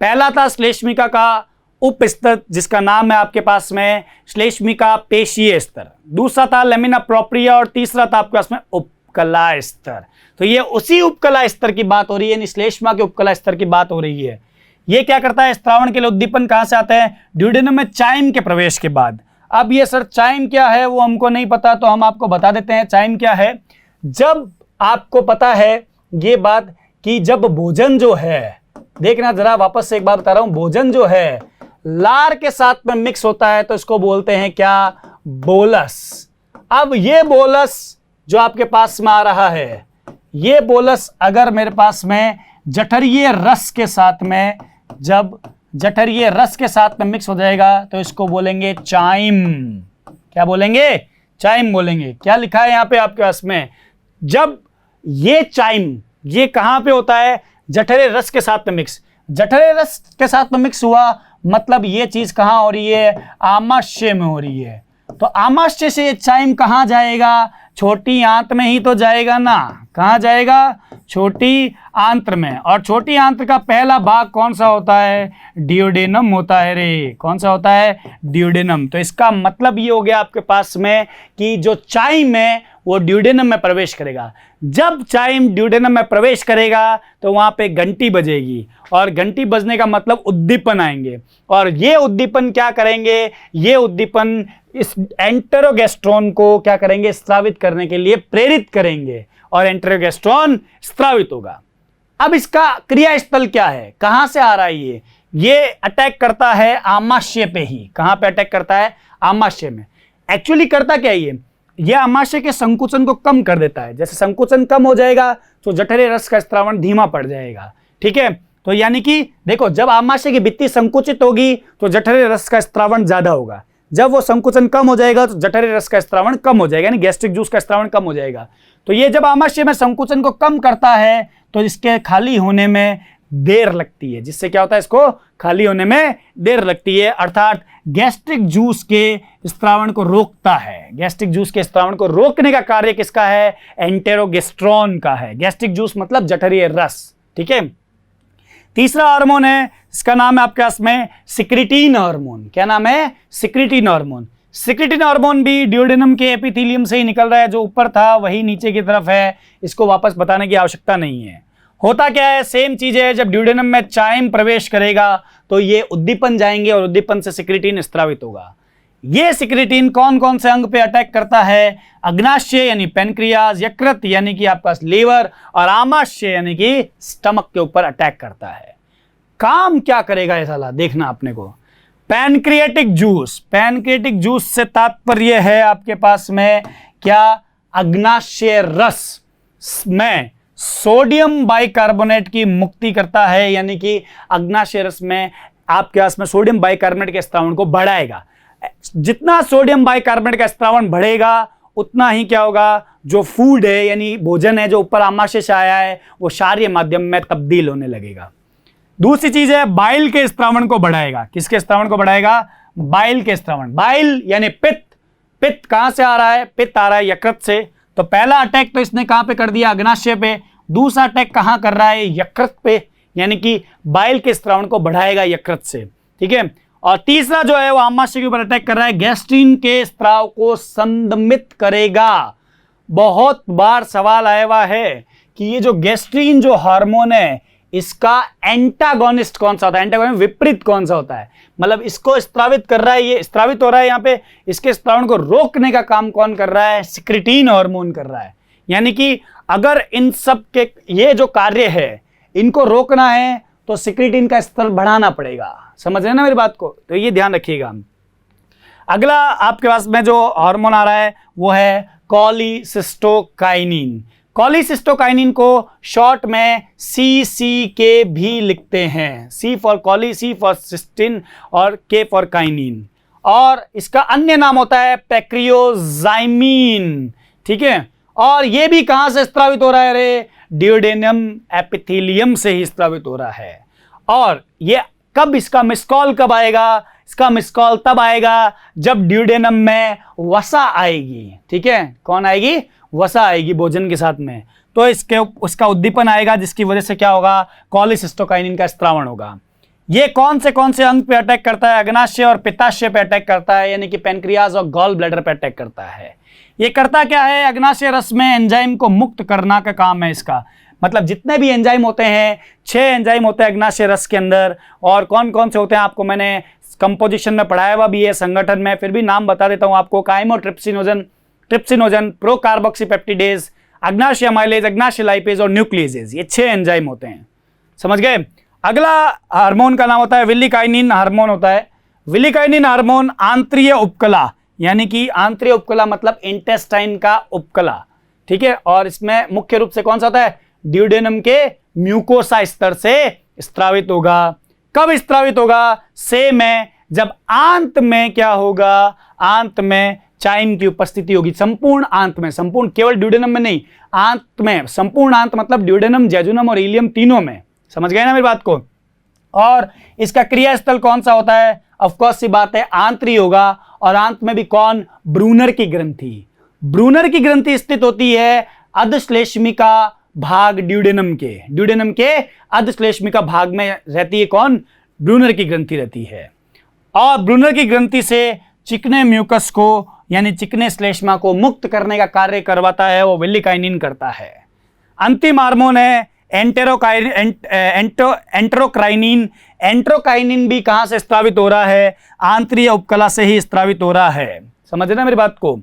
पहला था श्लेष्मिका का उप स्तर जिसका नाम है आपके पास में श्लेष्मिका पेशीय स्तर, दूसरा था लेमिना प्रोप्रिया और तीसरा था आपके पास में उपकला स्तर। तो ये उसी उपकला स्तर की बात हो रही है, श्लेष्मा के उपकला स्तर की बात हो रही है। ये क्या करता है, स्त्रावण के लिए उद्दीपन कहां से आता है, ड्यूडेनम में चाइम के प्रवेश के बाद। अब ये सर चाइम क्या है वो हमको नहीं पता, तो हम आपको बता देते हैं चाइम क्या है। जब आपको पता है ये बात कि जब भोजन जो है, देखना जरा वापस से एक बार बता रहा हूं, भोजन जो है लार के साथ में मिक्स होता है तो इसको बोलते हैं क्या, बोलस। अब ये बोलस जो आपके पास में आ रहा है, ये बोलस अगर मेरे पास में जठरीय रस के साथ में, जब जठरीय रस के साथ में मिक्स हो जाएगा तो इसको बोलेंगे चाइम। क्या बोलेंगे, चाइम बोलेंगे। क्या लिखा है यहां पे आपके पास में, जब ये चाइम ये कहां पे होता है, जठरीय रस के साथ में मिक्स, जठरीय रस के साथ में मिक्स हुआ मतलब ये चीज कहां हो रही है, आमाशय में हो रही है। तो आमाशय से ये चाइम कहाँ जाएगा? छोटी आंत में ही तो जाएगा ना। कहाँ जाएगा? छोटी आंत्र में। और छोटी आंत्र का पहला भाग कौन सा होता है? डियोडेनम होता है रे। कौन सा होता है? डियोडेनम। तो इसका मतलब ये हो गया आपके पास में कि जो चाइम है वो ड्यूडेनम में प्रवेश करेगा। जब चाइम ड्यूडेनम में प्रवेश करेगा तो वहां पे घंटी बजेगी, और घंटी बजने का मतलब उद्दीपन आएंगे, और ये उद्दीपन क्या करेंगे? ये उद्दीपन इस एंटेरोगेस्ट्रॉन को क्या करेंगे? स्रावित करने के लिए प्रेरित करेंगे, और एंटेरोगेस्ट्रॉन स्रावित होगा। अब इसका क्रिया स्थल क्या है? कहां से आ रहा है ये अटैक करता है आमाशय पे ही। कहां पे अटैक करता है? आमाशय में। एक्चुअली करता क्या है ये आमाशय के संकुचन को कम कर देता है। जैसे संकुचन कम हो जाएगा तो जठरे रस का स्त्रावण धीमा पड़ जाएगा। ठीक है, तो यानी कि देखो, जब आमाशय की भित्ति संकुचित होगी तो जठरे रस का स्त्रावण ज्यादा होगा। जब वो संकुचन कम हो जाएगा तो जठरे रस का स्त्रावण कम हो जाएगा, यानी गैस्ट्रिक जूस का स्त्रावण कम हो जाएगा। तो ये जब आमाशय में संकुचन को कम करता है तो इसके खाली होने में देर लगती है। जिससे क्या होता है? इसको खाली होने में देर लगती है, अर्थात गैस्ट्रिक जूस के स्त्रावण को रोकता है। गैस्ट्रिक जूस के स्त्रावण को रोकने का कार्य किसका है? एंटेरोगेस्ट्रॉन का है। गैस्ट्रिक जूस मतलब जठरीय रस। ठीक है। तीसरा हार्मोन है, इसका नाम है आपके पास में सिक्रिटीन हार्मोन। क्या नाम है? सिक्रिटीन हार्मोन। सिक्रिटीन हार्मोन भी ड्यूडेनम के एपिथेलियम से ही निकल रहा है। जो ऊपर था वही नीचे की तरफ है, इसको वापस बताने की आवश्यकता नहीं है। होता क्या है? सेम चीज है। जब ड्यूडेनम में चाइम प्रवेश करेगा तो ये उद्दीपन जाएंगे, और उद्दीपन से सिक्रिटीन स्रावित होगा। ये सिक्रिटीन कौन कौन से अंग पे अटैक करता है? अग्नाशय यानी पेनक्रियाज, यकृत यानी कि आपका लीवर, और आमाशय यानी कि स्टमक के ऊपर अटैक करता है। काम क्या करेगा ये साला? देखना अपने को। Pancreatic juice. पैनक्रियाटिक जूस से तात्पर्य है आपके पास में क्या? अग्नाशय रस में सोडियम बाइकार्बोनेट की मुक्ति करता है, यानी कि अग्नाशय रस में आपके पास में सोडियम बाइकार्बोनेट के स्त्रावण को बढ़ाएगा। जितना सोडियम बाइकार्बोनेट का स्त्रावण बढ़ेगा उतना ही क्या होगा? जो फूड है यानी भोजन है जो ऊपर आमाशय से आया है वो क्षारीय माध्यम में तब्दील होने लगेगा। दूसरी चीज है बाइल के स्त्रावण को बढ़ाएगा। किसके स्त्रावण को बढ़ाएगा? बाइल के स्त्रावण। बाइल यानी पित्त। पित्त कहां से आ रहा है? पित्त आ रहा है यकृत से। तो पहला अटैक तो इसने कहां पे कर दिया? अग्नाशय पे। दूसरा अटैक कहां कर रहा है? यकृत पे, यानी कि बाइल के स्त्रावण को बढ़ाएगा यकृत से। ठीक है। और तीसरा जो है वो आमाशय के ऊपर अटैक कर रहा है, गैस्ट्रीन के स्त्राव को संदमित करेगा। बहुत बार सवाल आया हुआ है कि ये जो गैस्ट्रीन जो हार्मोन है इसका एंटागोनिस्ट कौन सा होता है? एंटागोनिस्ट विपरीत कौन सा होता है? मतलब इसको स्त्रावित कर रहा है, ये स्त्रावित हो रहा है यहाँ पे, इसके स्त्रावण को रोकने का काम कौन कर रहा है? सिक्रिटीन हार्मोन कर रहा है। यानी कि अगर इन सब के ये जो कार्य है इनको रोकना है तो सिक्रिटीन का स्तर बढ़ाना पड़ेगा। समझ रहे हैं ना मेरी बात को? तो ये ध्यान रखिएगा। अगला आपके पास में जो हार्मोन आ रहा है वो है कॉलीसिस्टोकाइनिन। कॉलीसिस्टोकाइनिन को शॉर्ट में CCK भी लिखते हैं। C for coli, C for cystine और K फॉर काइनिन। और इसका अन्य नाम होता है पैक्रियोजाइमिन। ठीक है। और ये भी कहां से स्त्रावित हो रहा है रे? ड्यूडेनम एपिथेलियम से ही स्त्रावित हो रहा है। और ये कब इसका मिसकॉल कब आएगा? इसका मिसकॉल तब आएगा जब ड्यूडेनम में वसा आएगी। ठीक है। कौन आएगी? वसा आएगी भोजन के साथ में, तो उसका उद्दीपन आएगा जिसकी वजह से क्या होगा? कॉलीसिस्टोकाइनिन का स्त्रावण होगा। ये कौन से अंग पे अटैक करता है? अग्नाशय और पित्ताशय पे अटैक करता है, यानी कि पेनक्रियाज और गॉल ब्लैडर पे अटैक करता है। ये करता क्या है? अग्नाशय रस में एंजाइम को मुक्त करना का काम है इसका। मतलब जितने भी एंजाइम होते हैं, 6 एंजाइम होते हैं अग्नाशय रस के अंदर। और कौन कौन से होते हैं आपको मैंने कंपोजिशन में पढ़ाया हुआ भी है संगठन में, फिर भी नाम बता देता हूं आपको। काइमोट्रिप्सिनोजन, ट्रिप्सिनोजन, प्रोकार्बोक्सीपेप्टिडेज, अग्नाशय अमाइलेज, अग्नाशय लाइपेज और न्यूक्लियेजेज। ये 6 एंजाइम होते हैं। समझ गए? अगला हार्मोन का नाम होता है विलिकाइनिन हार्मोन होता है। विलिकाइनिन हार्मोन आंतरीय उपकला, यानी कि आंतरीय उपकला मतलब इंटेस्टाइन का उपकला। ठीक है। और इसमें मुख्य रूप से कौन सा होता है? ड्यूडेनम के म्यूकोसा स्तर से स्त्रावित होगा। कब स्त्रावित होगा? सेम है जब आंत में क्या होगा? आंत में चाइम की उपस्थिति होगी। संपूर्ण आंत में, संपूर्ण केवल ड्यूडेनम में नहीं, आंत में, संपूर्ण आंत मतलब ड्यूडेनम, जेजुनम और इलियम तीनों में। समझ गए ना मेरी बात को? और इसका क्रियास्थल कौन सा होता है? ऑफ कोर्स सी बात है आंतरी होगा। और आंत में भी कौन? ब्रूनर की ग्रंथि। ब्रूनर की ग्रंथि स्थित होती है अधश्लेष्मिका भाग ड्यूडेनम के अधश्लेष्मिका भाग में रहती है कौन? ब्रूनर की ग्रंथि रहती है। और ब्रूनर की ग्रंथि से चिकने म्यूकस को यानी चिकने श्लेष्मा को मुक्त करने का कार्य करवाता है, वो विल्लिकाइनिन करता है। अंतिम हार्मोन है एंटेरोक्राइनिन। एंटेरोकाइनिन भी कहां से स्त्रावित हो रहा है? आंतरीय उपकला से ही स्त्रावित हो रहा है। समझ रहे ना मेरी बात को?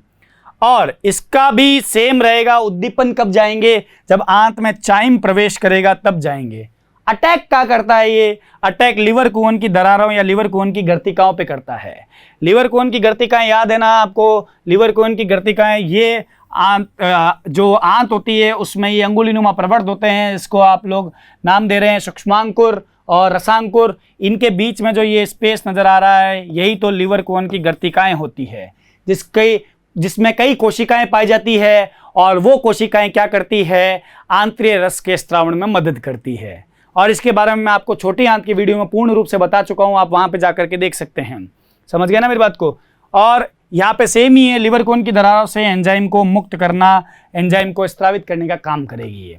और इसका भी सेम रहेगा, उद्दीपन कब जाएंगे? जब आंत में चाइम प्रवेश करेगा तब जाएंगे। अटैक क्या करता है ये? अटैक लिवर कुहन की दरारों या लिवर कुहन की गर्तिकाओं पे करता है। लिवर कुहन की गर्तिकाएं याद है ना आपको? लिवर कुहन की गर्तिकाएं ये जो आंत होती है उसमें ये अंगुलीनुमा प्रवर्त होते हैं, इसको आप लोग नाम दे रहे हैं सूक्ष्मांकुर और रसांकुर। इनके बीच में जो ये स्पेस नजर आ रहा है यही तो लिवर कुहन की गर्तिकाएं होती है, जिसमें कई कोशिकाएं पाई जाती है और वो कोशिकाएं क्या करती है? आंतरीय रस के स्त्रावण में मदद करती है। और इसके बारे में मैं आपको छोटी आंत की वीडियो में पूर्ण रूप से बता चुका हूं, आप वहां पे जाकर के देख सकते हैं। समझ गए ना मेरी बात को? और यहाँ पे सेम ही है, लिवर कोन की दरारों से एंजाइम को मुक्त करना, एंजाइम को स्त्रावित करने का काम करेगी ये।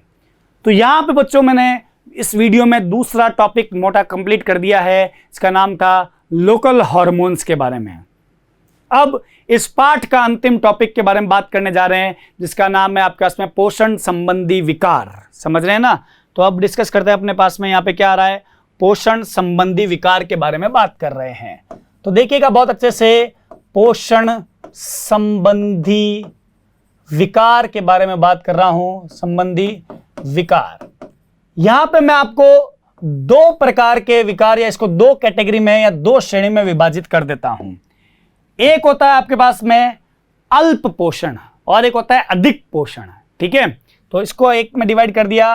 तो यहाँ पे बच्चों मैंने इस वीडियो में दूसरा टॉपिक मोटा कंप्लीट कर दिया है, इसका नाम था लोकल हार्मोन्स के बारे में। अब इस पाठ का अंतिम टॉपिक के बारे में बात करने जा रहे हैं, जिसका नाम है आपके पास में पोषण संबंधी विकार। समझ रहे हैं ना? तो अब डिस्कस करते हैं अपने पास में यहाँ पे क्या आ रहा है? पोषण संबंधी विकार के बारे में बात कर रहे हैं। तो देखिएगा बहुत अच्छे से, पोषण संबंधी विकार के बारे में बात कर रहा हूं। संबंधी विकार, यहां पे मैं आपको दो प्रकार के विकार या इसको दो कैटेगरी में या दो श्रेणी में विभाजित कर देता हूं। एक होता है आपके पास में अल्प पोषण और एक होता है अधिक पोषण। ठीक है, तो इसको एक में डिवाइड कर दिया,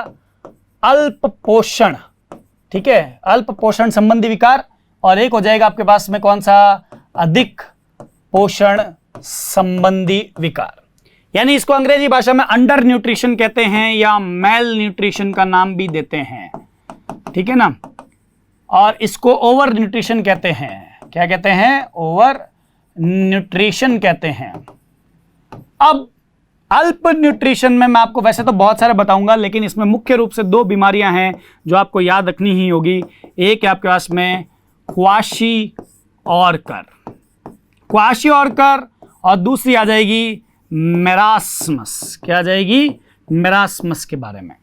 अल्प पोषण। ठीक है, अल्प पोषण संबंधी विकार, और एक हो जाएगा आपके पास में कौन सा? अधिक पोषण संबंधी विकार। यानी इसको अंग्रेजी भाषा में अंडर न्यूट्रिशन कहते हैं या मेल न्यूट्रिशन का नाम भी देते हैं। ठीक है ना? और इसको ओवर न्यूट्रिशन कहते हैं। क्या कहते हैं? ओवर न्यूट्रिशन कहते हैं। अब अल्प न्यूट्रिशन में मैं आपको वैसे तो बहुत सारे बताऊंगा, लेकिन इसमें मुख्य रूप से दो बीमारियां हैं जो आपको याद रखनी ही होगी। एक है आपके पास में क्वाशिओर्कर, और दूसरी आ जाएगी मेरास्मस। क्या आ जाएगी? मेरास्मस के बारे में।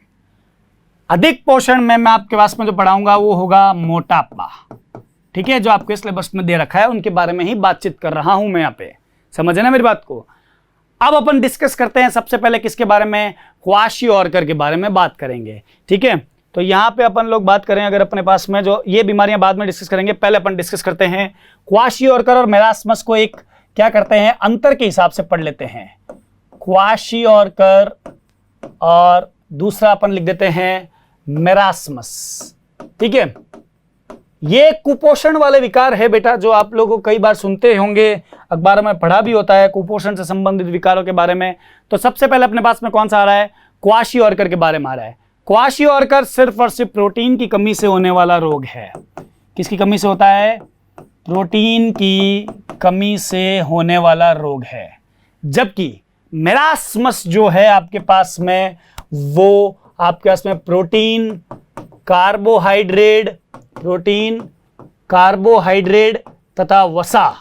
अधिक पोषण में मैं आपके पास में जो पढ़ाऊंगा वो होगा मोटापा। ठीक है, जो आपके सिलेबस में दे रखा है उनके बारे में ही बातचीत कर रहा हूं मैं यहाँ पे। समझे ना मेरी बात को? अब अपन डिस्कस करते हैं सबसे पहले किसके बारे में? क्वाशिओर्कर के बारे में बात करेंगे। ठीक है, तो यहाँ पे अपन लोग बात करें, अगर अपने पास में जो ये बीमारियां बाद में डिस्कस करेंगे, पहले अपन डिस्कस करते हैं क्वाशिओर्कर और मेरास्मस को एक क्या करते हैं, अंतर के हिसाब से पढ़ लेते हैं। क्वाशिओर्कर और दूसरा अपन लिख देते हैं मेरास्मस। ठीक है, ये कुपोषण वाले विकार है बेटा, जो आप लोगों को कई बार सुनते होंगे, अखबारों में पढ़ा भी होता है कुपोषण से संबंधित विकारों के बारे में। तो सबसे पहले अपने पास में कौन सा आ रहा है? क्वाशिओर्कर के बारे में आ रहा है। क्वाशिओर्कर सिर्फ और सिर्फ प्रोटीन की कमी से होने वाला रोग है। किसकी कमी से होता है? प्रोटीन की कमी से होने वाला रोग है। जबकि मेरास्मस जो है आपके पास में, वो आपके पास में प्रोटीन, कार्बोहाइड्रेट तथा वसा,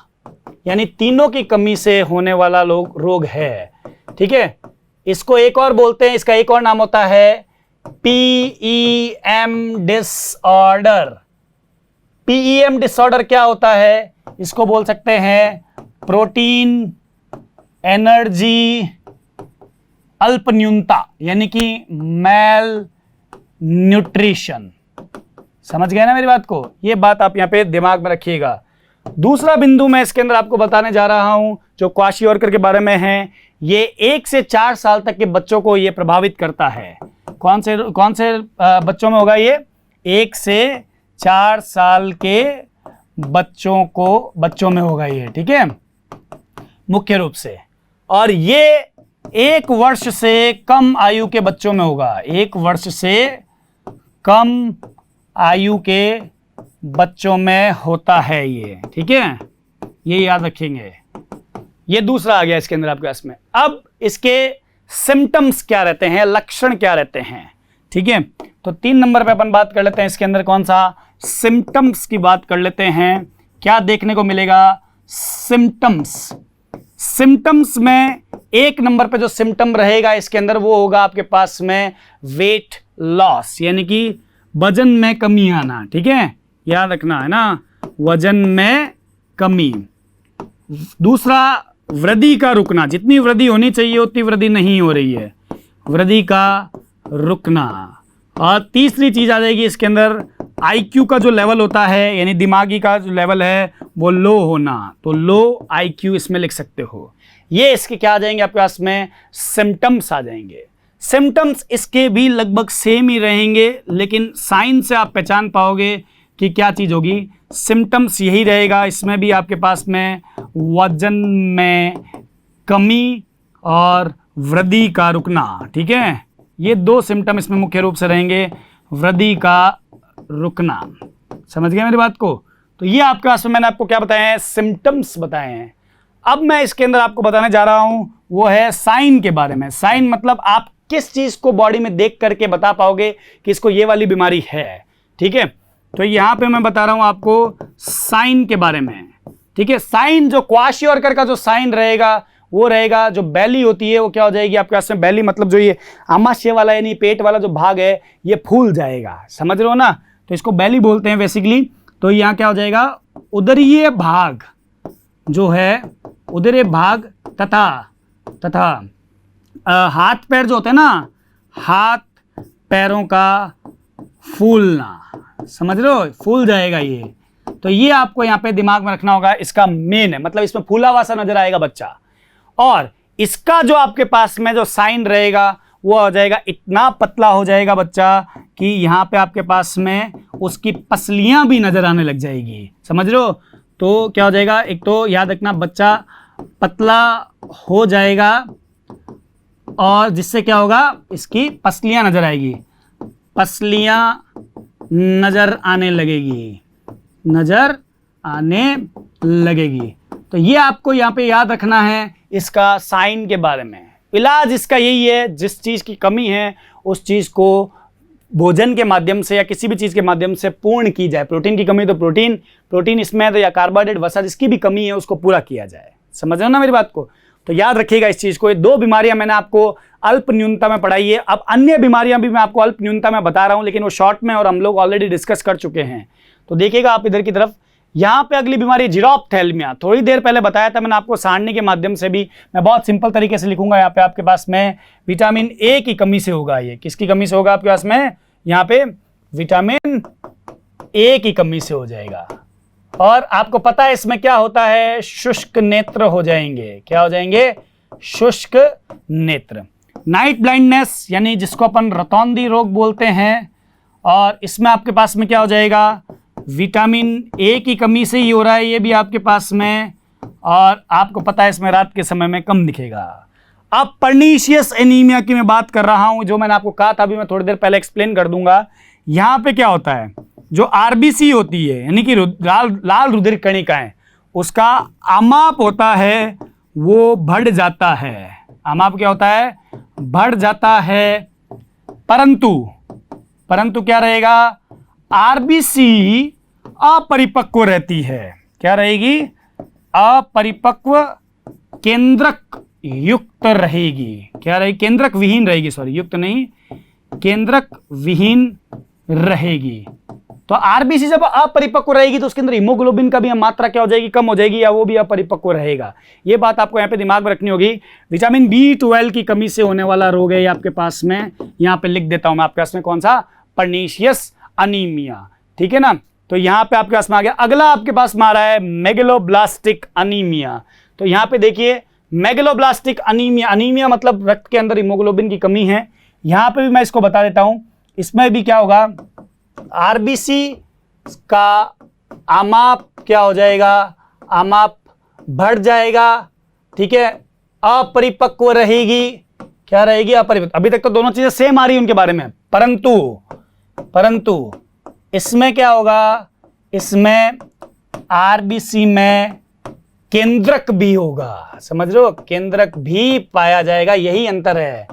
यानी तीनों की कमी से होने वाला रोग है। ठीक है, इसको एक और बोलते हैं, इसका एक और नाम होता है PEM डिसऑर्डर। PEM डिसऑर्डर क्या होता है? इसको बोल सकते हैं प्रोटीन एनर्जी अल्प न्यूनता, यानी कि मेल न्यूट्रिशन। समझ गए ना मेरी बात को? ये बात आप यहां पे दिमाग में रखिएगा। दूसरा बिंदु मैं इसके अंदर आपको बताने जा रहा हूं जो क्वाशिओर्कर के बारे में है, ये 1 से 4 साल तक के बच्चों को ये प्रभावित करता है। कौन से बच्चों में होगा ये? 1 से 4 साल के बच्चों में होगा ये। ठीक है, मुख्य रूप से। और ये 1 वर्ष से कम आयु के बच्चों में होगा। 1 वर्ष से कम आयु के बच्चों में होता है ये। ठीक है, ये याद रखेंगे। ये दूसरा आ गया इसके अंदर आपके पास में। अब इसके सिम्टम्स क्या रहते हैं, लक्षण क्या रहते हैं, ठीक है। तो 3 नंबर पे अपन बात कर लेते हैं इसके अंदर कौन सा, सिम्टम्स की बात कर लेते हैं। क्या देखने को मिलेगा, सिम्टम्स। सिम्टम्स में 1 नंबर पे जो सिम्टम रहेगा इसके अंदर वो होगा आपके पास में वेट लॉस, यानी कि वजन में कमी आना, ठीक है, याद रखना है ना, वजन में कमी। दूसरा वृद्धि का रुकना, जितनी वृद्धि होनी चाहिए उतनी वृद्धि नहीं हो रही है, वृद्धि का रुकना। और तीसरी चीज आ जाएगी इसके अंदर IQ का जो लेवल होता है, यानी दिमागी का जो लेवल है वो लो होना, तो लो IQ इसमें लिख सकते हो। ये इसके क्या आ जाएंगे आपके पास में, सिम्टम्स आ जाएंगे। सिम्टम्स इसके भी लगभग सेम ही रहेंगे, लेकिन साइन से आप पहचान पाओगे कि क्या चीज होगी। सिम्टम्स यही रहेगा, इसमें भी आपके पास में वजन में कमी और वृद्धि का रुकना, ठीक है। ये 2 सिम्टम इसमें मुख्य रूप से रहेंगे, वृद्धि का रुकना। समझ गए मेरी बात को। तो ये आपके पास में मैंने आपको क्या बताया है, सिम्टम्स बताए हैं। अब मैं इसके अंदर आपको बताने जा रहा हूं वो है साइन के बारे में। साइन मतलब आप किस चीज को बॉडी में देख करके बता पाओगे कि इसको ये वाली बीमारी है, ठीक है। तो यहां पे मैं बता रहा हूं आपको साइन के बारे में, ठीक है। साइन जो क्वाशियोर्कर का जो साइन रहेगा वो रहेगा, जो बेली होती है वो क्या हो जाएगी आपके पास में, बेली मतलब जो ये आमाशय वाला यानी पेट वाला जो भाग है ये फूल जाएगा, समझ रहे हो ना, तो इसको बेली बोलते हैं बेसिकली। तो यहाँ क्या हो जाएगा, उदरीय भाग जो है, उदरीय भाग तथा हाथ पैर जो होते हैं ना, हाथ पैरों का फूलना, समझ रहे हो, फूल जाएगा ये। तो ये आपको यहाँ पे दिमाग में रखना होगा, इसका मेन है, मतलब इसमें फूला हुआ सा नजर आएगा बच्चा। और इसका जो आपके पास में जो साइन रहेगा वो हो जाएगा, इतना पतला हो जाएगा बच्चा कि यहाँ पे आपके पास में उसकी पसलियां भी नजर आने लग जाएगी, समझ रहे हो। तो क्या हो जाएगा, एक तो याद रखना बच्चा पतला हो जाएगा और जिससे क्या होगा, इसकी पसलियां नजर आएगी, पसलियां नजर आने लगेगी, नजर आने लगेगी। तो ये आपको यहाँ पे याद रखना है इसका साइन के बारे में। इलाज इसका यही है, जिस चीज़ की कमी है उस चीज़ को भोजन के माध्यम से या किसी भी चीज़ के माध्यम से पूर्ण की जाए। प्रोटीन की कमी तो प्रोटीन इसमें है, तो या कार्बोहाइड्रेट वसा जिसकी भी कमी है उसको पूरा किया जाए। समझ रहे हो ना मेरी बात को। तो याद रखिएगा इस चीज़ को। ये 2 बीमारियां मैंने आपको अल्प न्यूनता में पढ़ाई है। अब अन्य बीमारियां भी मैं आपको अल्प न्यूनता में बता रहा हूं, लेकिन वो शॉर्ट में और हम लोग ऑलरेडी डिस्कस कर चुके हैं। तो देखिएगा आप इधर की तरफ, यहाँ पे अगली बीमारी जीरोप्थेल्मिया। थोड़ी देर पहले बताया था मैंने आपको, सारणी के माध्यम से भी मैं बहुत सिंपल तरीके से लिखूंगा। यहाँ पे आपके पास में विटामिन ए की कमी से होगा। ये किसकी कमी से होगा आपके पास में, यहाँ पे विटामिन ए की कमी से हो जाएगा। और आपको पता है इसमें क्या होता है, शुष्क नेत्र हो जाएंगे। क्या हो जाएंगे, शुष्क नेत्र। नाइट ब्लाइंडनेस यानी जिसको अपन रतौंधी रोग बोलते हैं, और इसमें आपके पास में क्या हो जाएगा, विटामिन ए की कमी से ही हो रहा है ये भी आपके पास में। और आपको पता है इसमें रात के समय में कम दिखेगा। अब पर्नीशियस एनीमिया की मैं बात कर रहा हूं, जो मैंने आपको कहा था अभी मैं थोड़ी देर पहले एक्सप्लेन कर दूंगा। यहां पे क्या होता है, जो आरबीसी होती है यानी कि लाल रुधिर कणिकाएं, उसका आमाप होता है वो बढ़ जाता है। आमाप क्या होता है, बढ़ जाता है। परंतु क्या रहेगा, आरबीसी अपरिपक्व रहती है। क्या रहेगी, अपरिपक्व केंद्रक युक्त रहेगी। क्या रहेगी, केंद्रक विहीन रहेगी, सॉरी युक्त नहीं, केंद्रक विहीन रहेगी। तो आरबीसी जब अपरिपक्व रहेगी तो उसके अंदर हीमोग्लोबिन का भी मात्रा क्या हो जाएगी, कम हो जाएगी, या वो भी अपरिपक्व रहेगा। ये बात आपको यहाँ पे दिमाग में रखनी होगी। विटामिन B12 की कमी से होने वाला रोग है ये आपके पास में, यहाँ पे लिख देता हूं मैं आपके पास में, कौन सा, पर्नीशियस अनीमिया, ठीक है ना। तो यहाँ पे आपके पास में आ गया। अगला आपके पास में आ रहा है मेगलोब्लास्टिक अनीमिया। तो यहाँ पे देखिए मेगलोब्लास्टिक अनीमिया, अनीमिया मतलब रक्त के अंदर हीमोग्लोबिन की कमी है। यहाँ पे भी मैं इसको बता देता हूं, इसमें भी क्या होगा, आरबीसी का आमाप क्या हो जाएगा, आमाप बढ़ जाएगा, ठीक है, अपरिपक्व रहेगी। क्या रहेगी, अपरिपक्व। अभी तक तो दोनों चीजें सेम आ रही है उनके बारे में, परंतु इसमें क्या होगा, इसमें आरबीसी में केंद्रक भी होगा। समझ रहे हो, केंद्रक भी पाया जाएगा, यही अंतर है,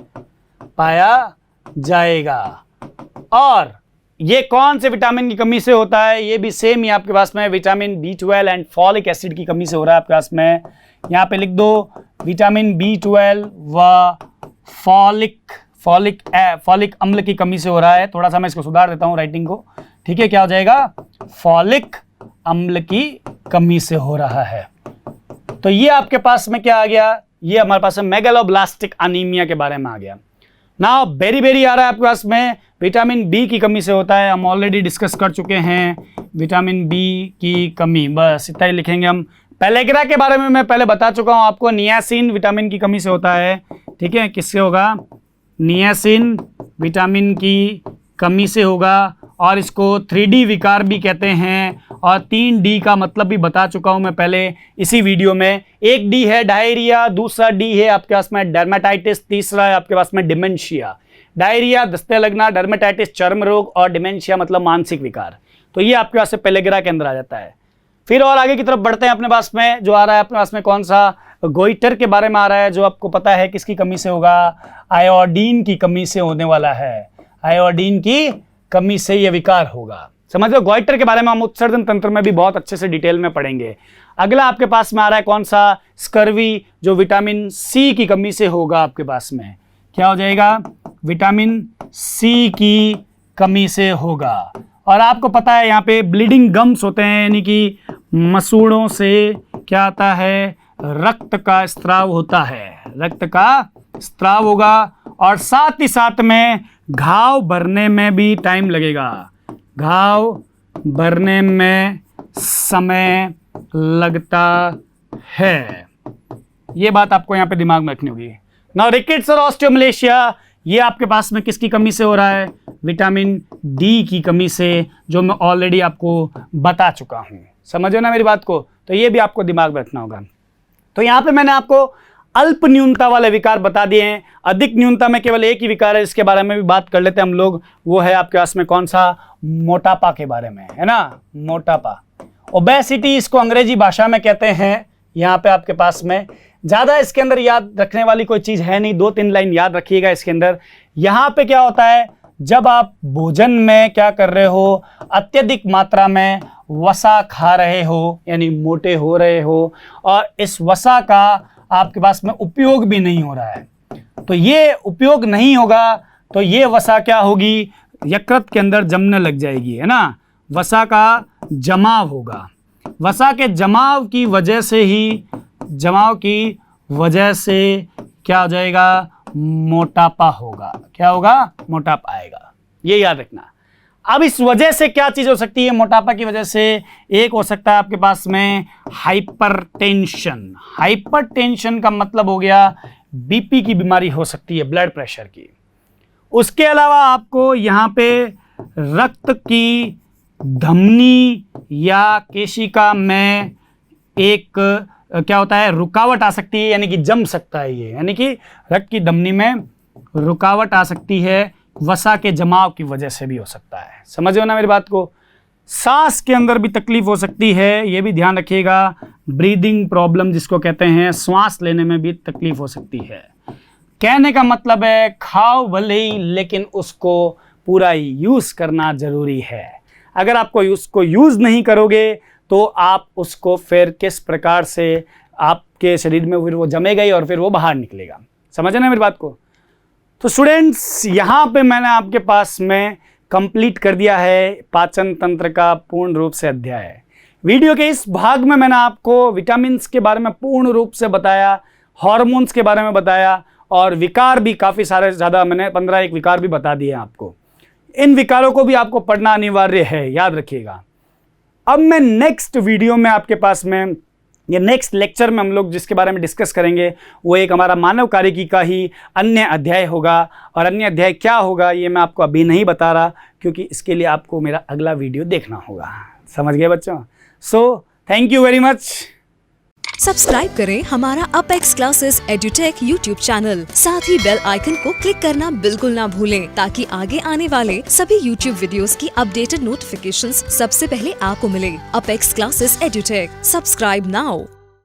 पाया जाएगा। और ये कौन से विटामिन की कमी से होता है, ये भी सेम ही आपके पास में vitamin B12 and folic acid की कमी से हो रहा है आपके पास में। यहां पे लिख दो विटामिन B12 व फॉलिक अम्ल की कमी से हो रहा है। थोड़ा सा मैं इसको सुधार देता हूं राइटिंग को, ठीक है। क्या हो जाएगा, फॉलिक अम्ल की कमी से हो रहा है। तो ये आपके पास में क्या आ गया, ये हमारे पास में मेगालोब्लास्टिक अनीमिया के बारे में आ गया। नाउ बेरी आ रहा है आपके पास में विटामिन बी की कमी से होता है। हम ऑलरेडी डिस्कस कर चुके हैं विटामिन बी की कमी, बस इतना ही लिखेंगे हम। पेलेग्रा के बारे में मैं पहले बता चुका हूं आपको, नियासिन विटामिन की कमी से होता है, ठीक है। किससे होगा, नियासिन विटामिन की कमी से होगा। और इसको 3D विकार भी कहते हैं, और 3D का मतलब भी बता चुका हूं मैं पहले इसी वीडियो में। एक D है डायरिया, दूसरा D है आपके पास में डर्मेटाइटिस, तीसरा है आपके पास में डिमेंशिया। डायरिया दस्ते लगना, डर्मेटाइटिस चर्म रोग, और डिमेंशिया मतलब मानसिक विकार। तो ये आपके पास में पेलेग्रा के अंदर आ जाता है। फिर और आगे की तरफ बढ़ते हैं, अपने पास में जो आ रहा है अपने पास में कौन सा, गोइटर के बारे में आ रहा है, जो आपको पता है किसकी कमी से होगा, आयोडीन की कमी से होने वाला है। आयोडीन की कमी से यह विकार होगा। समझ लो, गोइटर के बारे में हम उत्सर्जन तंत्र में भी बहुत अच्छे से डिटेल में पढ़ेंगे। अगला आपके पास में आ रहा है कौन सा, स्कर्वी, जो विटामिन सी की कमी से होगा आपके पास में। क्या हो जाएगा, विटामिन सी की कमी से होगा। और आपको पता है यहाँ पे ब्लीडिंग गम्स होते हैं, यानी कि मसूड़ों से क्या आता है, रक्त का स्त्राव होता है, रक्त का स्त्राव होगा। और साथ ही साथ में घाव भरने में भी टाइम लगेगा, घाव भरने में समय लगता है। ये बात आपको यहाँ पे दिमाग में रखनी होगी। नाउ रिकेट्स और ऑस्टियोमलेशिया, ये आपके पास में किसकी कमी से हो रहा है, विटामिन डी की कमी से, जो मैं ऑलरेडी आपको बता चुका हूं। समझो ना मेरी बात को, तो ये भी आपको दिमाग में रखना होगा। तो यहाँ पे मैंने आपको अल्प न्यूनता वाले विकार बता दिए हैं। अधिक न्यूनता में केवल एक ही विकार है, इसके बारे में भी बात कर लेते हैं हम लोग। वो है आपके पास में कौन सा, मोटापा के बारे में, है ना, मोटापा। ओबेसिटी इसको अंग्रेजी भाषा में कहते हैं। यहाँ पे आपके पास में ज़्यादा इसके अंदर याद रखने वाली कोई चीज़ है नहीं, 2-3 लाइन याद रखिएगा इसके अंदर। यहाँ पे क्या होता है, जब आप भोजन में क्या कर रहे हो, अत्यधिक मात्रा में वसा खा रहे हो, यानी मोटे हो रहे हो, और इस वसा का आपके पास में उपयोग भी नहीं हो रहा है, तो ये उपयोग नहीं होगा तो ये वसा क्या होगी, यकृत के अंदर जमने लग जाएगी, है ना। वसा का जमाव होगा, वसा के जमाव की वजह से क्या हो जाएगा, मोटापा होगा। क्या होगा, मोटापा आएगा, ये याद रखना। अब इस वजह से क्या चीज हो सकती है, मोटापा की वजह से एक हो सकता है आपके पास में हाइपरटेंशन। हाइपरटेंशन का मतलब हो गया बीपी की बीमारी हो सकती है, ब्लड प्रेशर की। उसके अलावा आपको यहाँ पे रक्त की धमनी या केशिका में एक क्या होता है, रुकावट आ सकती है, यानी कि जम सकता है ये, यानी कि रक्त की धमनी में रुकावट आ सकती है, वसा के जमाव की वजह से भी हो सकता है। समझो ना मेरी बात को। सांस के अंदर भी तकलीफ हो सकती है, ये भी ध्यान रखिएगा। ब्रीदिंग प्रॉब्लम जिसको कहते हैं, श्वास लेने में भी तकलीफ हो सकती है। कहने का मतलब है खाओ भले ही, लेकिन उसको पूरा यूज करना जरूरी है। अगर आपको उसको यूज नहीं करोगे तो आप उसको फिर किस प्रकार से आपके शरीर में फिर वो जमेगा ही और फिर वो बाहर निकलेगा। समझे ना मेरी बात को। तो स्टूडेंट्स, यहाँ पे मैंने आपके पास में कंप्लीट कर दिया है पाचन तंत्र का पूर्ण रूप से अध्याय। वीडियो के इस भाग में मैंने आपको विटामिन्स के बारे में पूर्ण रूप से बताया, हार्मोन्स के बारे में बताया, और विकार भी काफ़ी सारे, ज़्यादा मैंने 15 विकार भी बता दिए आपको। इन विकारों को भी आपको पढ़ना अनिवार्य है, याद रखिएगा। अब मैं नेक्स्ट वीडियो में आपके पास में, ये नेक्स्ट लेक्चर में हम लोग जिसके बारे में डिस्कस करेंगे वो एक हमारा मानव कार्यकी का ही अन्य अध्याय होगा। और अन्य अध्याय क्या होगा ये मैं आपको अभी नहीं बता रहा, क्योंकि इसके लिए आपको मेरा अगला वीडियो देखना होगा। समझ गए बच्चों। So thank you very much. Subscribe करें हमारा apex classes edutech YouTube channel. साथ ही बेल आइकन को क्लिक करना बिल्कुल ना भूलें, ताकि आगे आने वाले सभी यूट्यूब वीडियोस की अपडेटेड नोटिफिकेशंस सबसे पहले आपको मिले। Apex classes edutech, subscribe now.